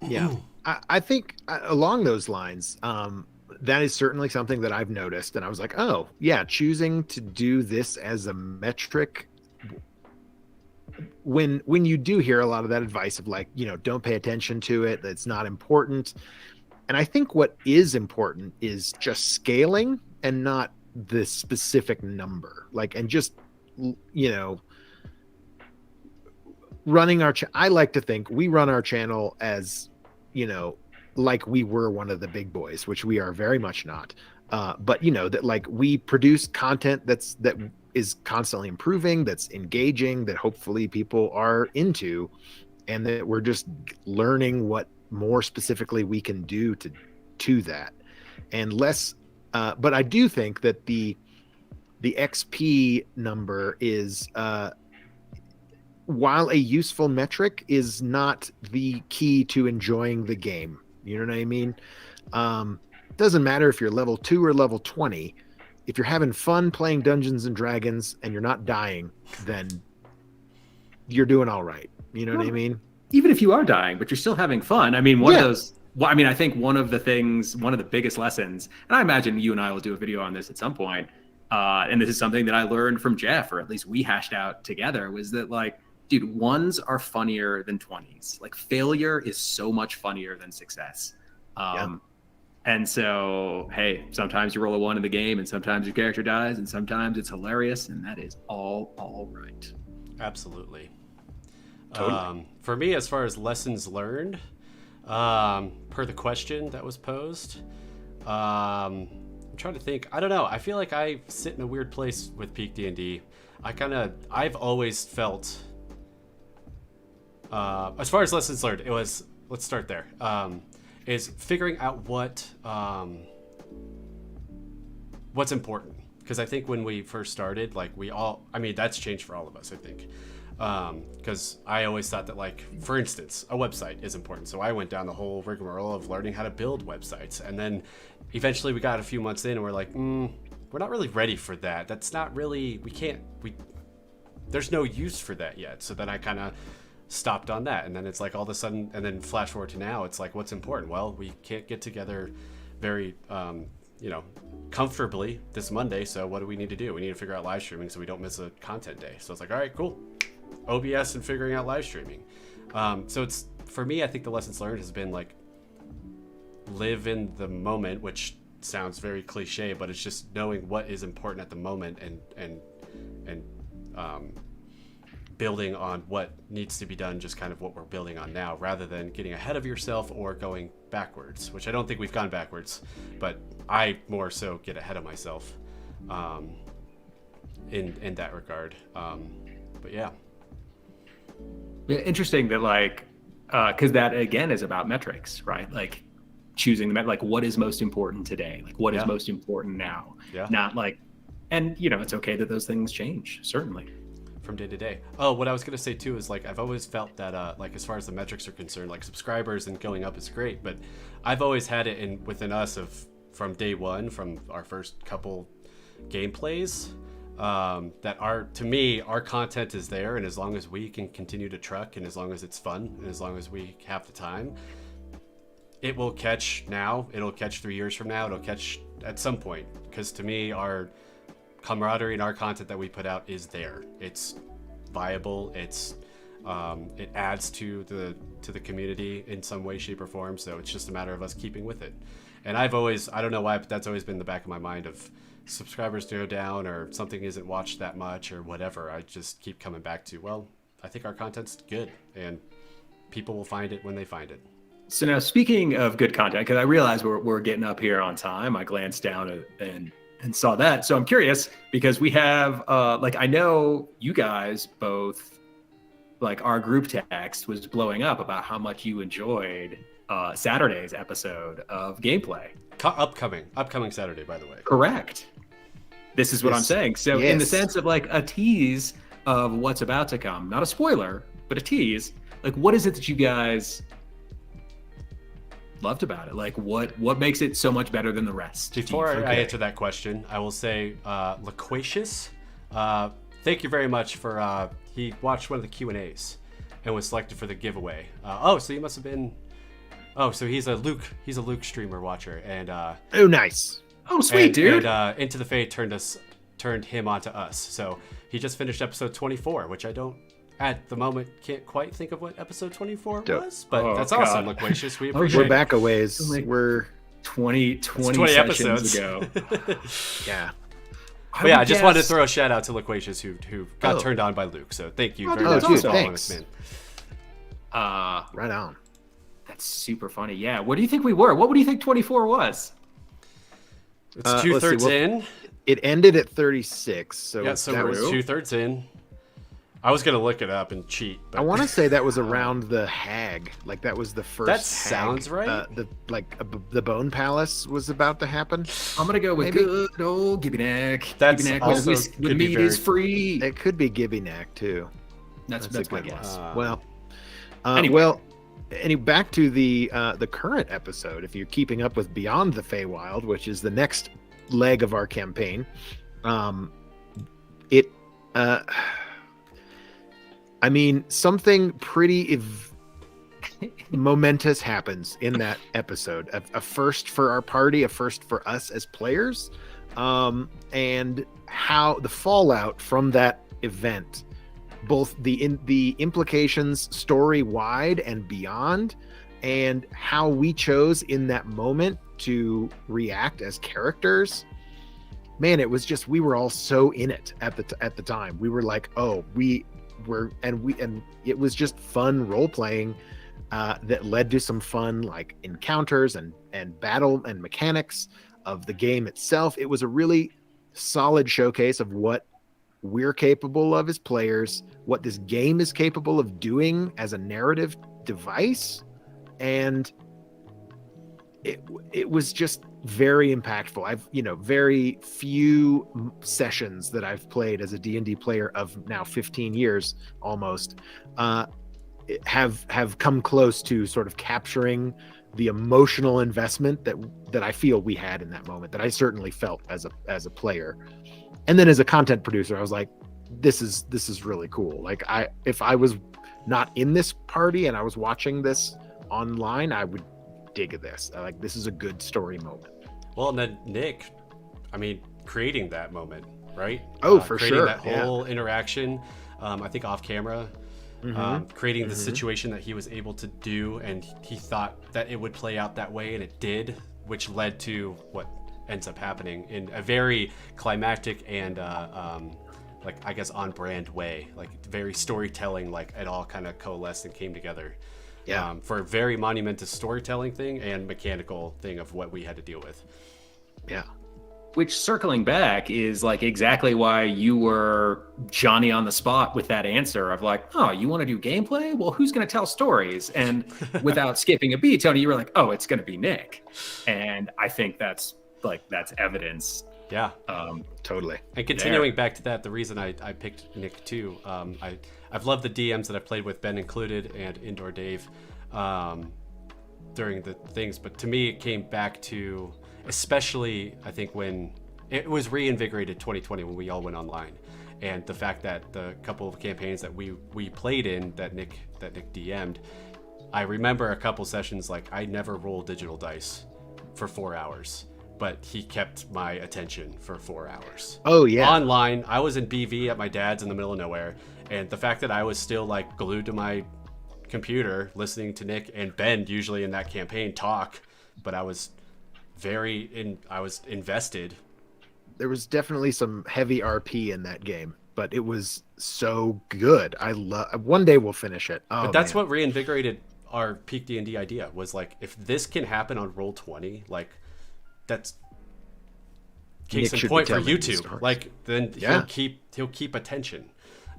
Yeah. I think along those lines, that is certainly something that I've noticed. And I was like, oh, yeah, choosing to do this as a metric. When you do hear a lot of that advice of don't pay attention to it, that's not important. And I think what is important is just scaling and not the specific number. And just, running I like to think we run our channel as, we were one of the big boys, which we are very much not. But that we produce content that is constantly improving, that's engaging, that hopefully people are into, and that we're just learning what more specifically we can do to that. And less, but I do think that the XP number is, while a useful metric, is not the key to enjoying the game. You know what I mean? Doesn't matter if you're level 2 or level 20. If you're having fun playing Dungeons and Dragons and you're not dying, then you're doing all right. You know what I mean? Even if you are dying, but you're still having fun. I mean, I think one of the biggest lessons, and I imagine you and I will do a video on this at some point, and this is something that I learned from Jeff, or at least we hashed out together, was that dude, ones are funnier than 20s. Failure is so much funnier than success. And so, hey, sometimes you roll a 1 in the game, and sometimes your character dies, and sometimes it's hilarious, and that is all right. Absolutely. Totally. For me, as far as lessons learned, per the question that was posed, I'm trying to think. I don't know. I feel like I sit in a weird place with Peak D&D. I've always felt, as far as lessons learned, let's start there, is figuring out what's important. Because I think when we first started, that's changed for all of us, I think. Because I always thought that, for instance, a website is important. So I went down the whole rigmarole of learning how to build websites. And then eventually we got a few months in and we're like, we're not really ready for that. That's not really, there's no use for that yet. So then I kind of stopped on that. And then it's all of a sudden, and then flash forward to now, it's what's important? Well, we can't get together very, comfortably this Monday. So what do we need to do? We need to figure out live streaming so we don't miss a content day. So it's all right, cool. OBS and figuring out live streaming. So it's, for me, I think the lessons learned has been live in the moment, which sounds very cliche, but it's just knowing what is important at the moment and building on what needs to be done, just kind of what we're building on now, rather than getting ahead of yourself or going backwards, which I don't think we've gone backwards, but I more so get ahead of myself. in that regard. But yeah. Interesting that like, because that again is about metrics, right? Like choosing like what is most important today, like what is most important now, not like, and it's okay that those things change, certainly. From day to day. Oh, what I was going to say too is like I've always felt that like as far as the metrics are concerned, like subscribers and going up is great, but I've always had it within us of from day one, from our first couple gameplays, that to me our content is there, and as long as we can continue to truck, and as long as it's fun, and as long as we have the time, it will catch now, it'll catch 3 years from now, it'll catch at some point, because to me our camaraderie and our content that we put out is there. It's viable. It adds to the community in some way, shape, or form. So it's just a matter of us keeping with it. And I don't know why, but that's always been in the back of my mind of subscribers go down or something isn't watched that much or whatever. I just keep coming back to, well, I think our content's good and people will find it when they find it. So now speaking of good content, because I realize we're getting up here on time, I glanced down and saw that. So I'm curious because we have, I know you guys both, like our group text was blowing up about how much you enjoyed Saturday's episode of gameplay. Upcoming Saturday, by the way. Correct. This is what I'm saying. So in the sense of like a tease of what's about to come, not a spoiler, but a tease, like what is it that you guys loved about it? Like what makes it so much better than the rest? Before I answer that question, I will say Loquacious, thank you very much for he watched one of the Q&As and was selected for the giveaway. So he must have been so he's a Luke streamer watcher, and oh nice, oh sweet, dude. And Into the Fate turned him onto us, so he just finished episode 24, which I don't at the moment can't quite think of what episode 24 was, but that's awesome. Loquacious, we appreciate we're back a ways. We're 20 episodes ago. Yeah. But yeah, I just wanted to throw a shout out to Loquacious who got turned on by Luke. So thank you very much for following us, man. Right on. That's super funny. Yeah. What do you think we were? What would you think 24 was? It's 2/3 in. It ended at 36. So yeah, so we're 2/3 in. I was gonna look it up and cheat. But... I want to say that was around the hag. Like that was the first. That hag. Sounds right. The Bone Palace was about to happen. I'm gonna go with good old Gibby Neck. That's Gibby Neck also with meat is free. It could be Gibby Neck too. That's my guess. Back to the current episode. If you're keeping up with Beyond the Feywild, which is the next leg of our campaign, something pretty momentous happens in that episode. A first for our party, a first for us as players, and how the fallout from that event, both the implications story-wide and beyond, and how we chose in that moment to react as characters. Man, it was just, we were all so in it at the time. We were like, and it was just fun role playing that led to some fun like encounters and battle and mechanics of the game itself. It was a really solid showcase of what we're capable of as players, what this game is capable of doing as a narrative device, and it was just very impactful. I've very few sessions that I've played as a D&D player of now 15 years almost have come close to sort of capturing the emotional investment that I feel we had in that moment, that I certainly felt as a player. And then as a content producer, I was like, this is really cool. Like if I was not in this party and I was watching this online, I would dig this. Like, this is a good story moment. Well, and then Nick, creating that moment, right? Oh, for creating sure. That whole interaction, I think off camera, creating the situation that he was able to do, and he thought that it would play out that way, and it did, which led to what ends up happening in a very climactic and I guess on brand way, like very storytelling, like it all kind of coalesced and came together. Yeah. For a very monumentous storytelling thing and mechanical thing of what we had to deal with. Yeah. Which, circling back, is like exactly why you were Johnny on the spot with that answer of like, oh, you want to do gameplay? Well, who's going to tell stories? And without skipping a beat, Tony, you were like, oh, it's going to be Nick. And I think that's evidence. Yeah, totally. And continuing back to that, the reason I picked Nick too, I've loved the DMs that I've played with, Ben included, and Indoor Dave, during the things. But to me, it came back to, especially I think when it was reinvigorated 2020 when we all went online, and the fact that the couple of campaigns that we played in that Nick DM'd, I remember a couple sessions like I never rolled digital dice for 4 hours. But he kept my attention for 4 hours. Oh, yeah. Online, I was in BV at my dad's in the middle of nowhere. And the fact that I was still like glued to my computer listening to Nick and Ben usually in that campaign talk, but I was invested. There was definitely some heavy RP in that game, but it was so good. One day we'll finish it. Oh, but that's man. what reinvigorated our Peak D&D idea, was like, if this can happen on Roll20, like, that's case in point for YouTube. Like, then he'll keep attention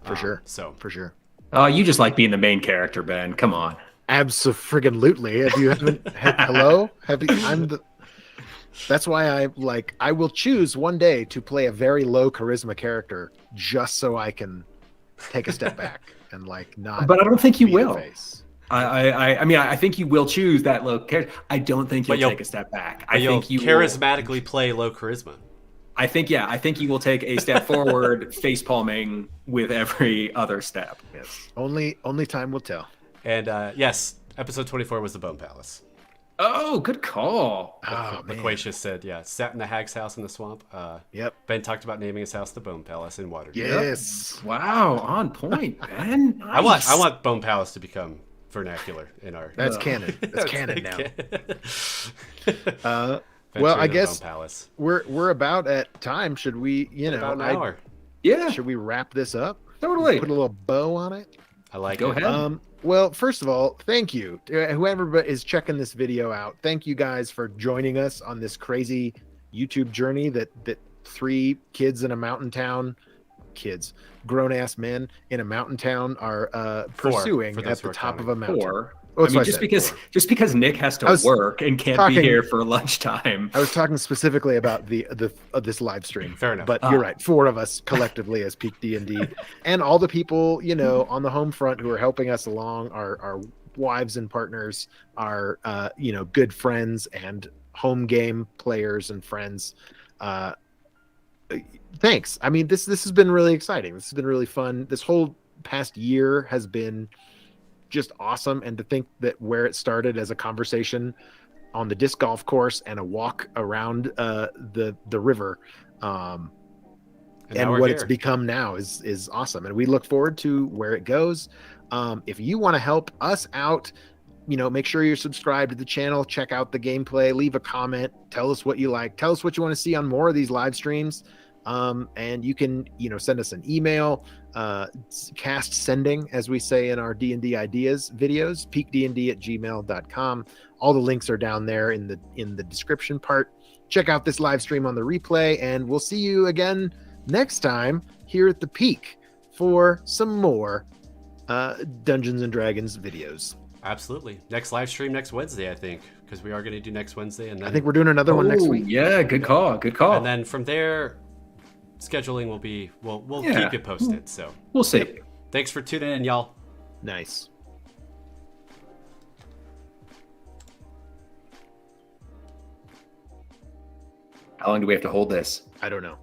for sure. For sure. Oh, you just like being the main character, Ben. Come on. Absolutely. If you haven't, hello. That's why I will choose one day to play a very low charisma character just so I can take a step back and like not. But I don't think you will. Face. I mean, I think you will choose that low character. I don't think you'll take a step back. I think you charismatically play low charisma. I think you will take a step forward, face palming with every other step. Yes. Only time will tell. And yes, episode 24 was the Bone Palace. Oh, good call. Loquacious said, yeah, sat in the hag's house in the swamp. Yep. Ben talked about naming his house the Bone Palace in Waterdeep. Yes. Yep. Wow, on point, Ben. Nice. I want Bone Palace to become vernacular in our. That's canon. That's canon now. Well, I guess we're about at time. Should we, about an hour? Yeah. Should we wrap this up? Totally. Put a little bow on it. I like Go it. ahead. Well, first of all, thank you to whoever is checking this video out. Thank you guys for joining us on this crazy YouTube journey that 3 kids in a mountain town, grown-ass men in a mountain town are pursuing at the top of a mountain. 4. I mean, just because Nick has to work and can't be here for lunchtime. I was talking specifically about this live stream. Fair enough. But you're right. 4 of us collectively as Peak D&D, and all the people on the home front who are helping us along, our wives and partners, our good friends and home game players and friends. Thanks. I mean, this has been really exciting. This has been really fun. This whole past year has been just awesome, and to think that where it started as a conversation on the disc golf course and a walk around the river, and what it's become now is awesome, and we look forward to where it goes. If you want to help us out, make sure you're subscribed to the channel, check out the gameplay, leave a comment, tell us what you like, tell us what you want to see on more of these live streams. And you can, send us an email, cast sending, as we say in our D&D ideas videos, peakdnd@gmail.com. All the links are down there in the description part. Check out this live stream on the replay, and we'll see you again next time here at the Peak for some more Dungeons and Dragons videos. Absolutely. Next live stream next Wednesday, I think, because we are going to do next Wednesday, and then I think we're doing another one next week. Yeah, good call. And then from there, scheduling will be we'll keep you posted. So we'll see. Thanks for tuning in, y'all. Nice. How long do we have to hold this? I don't know.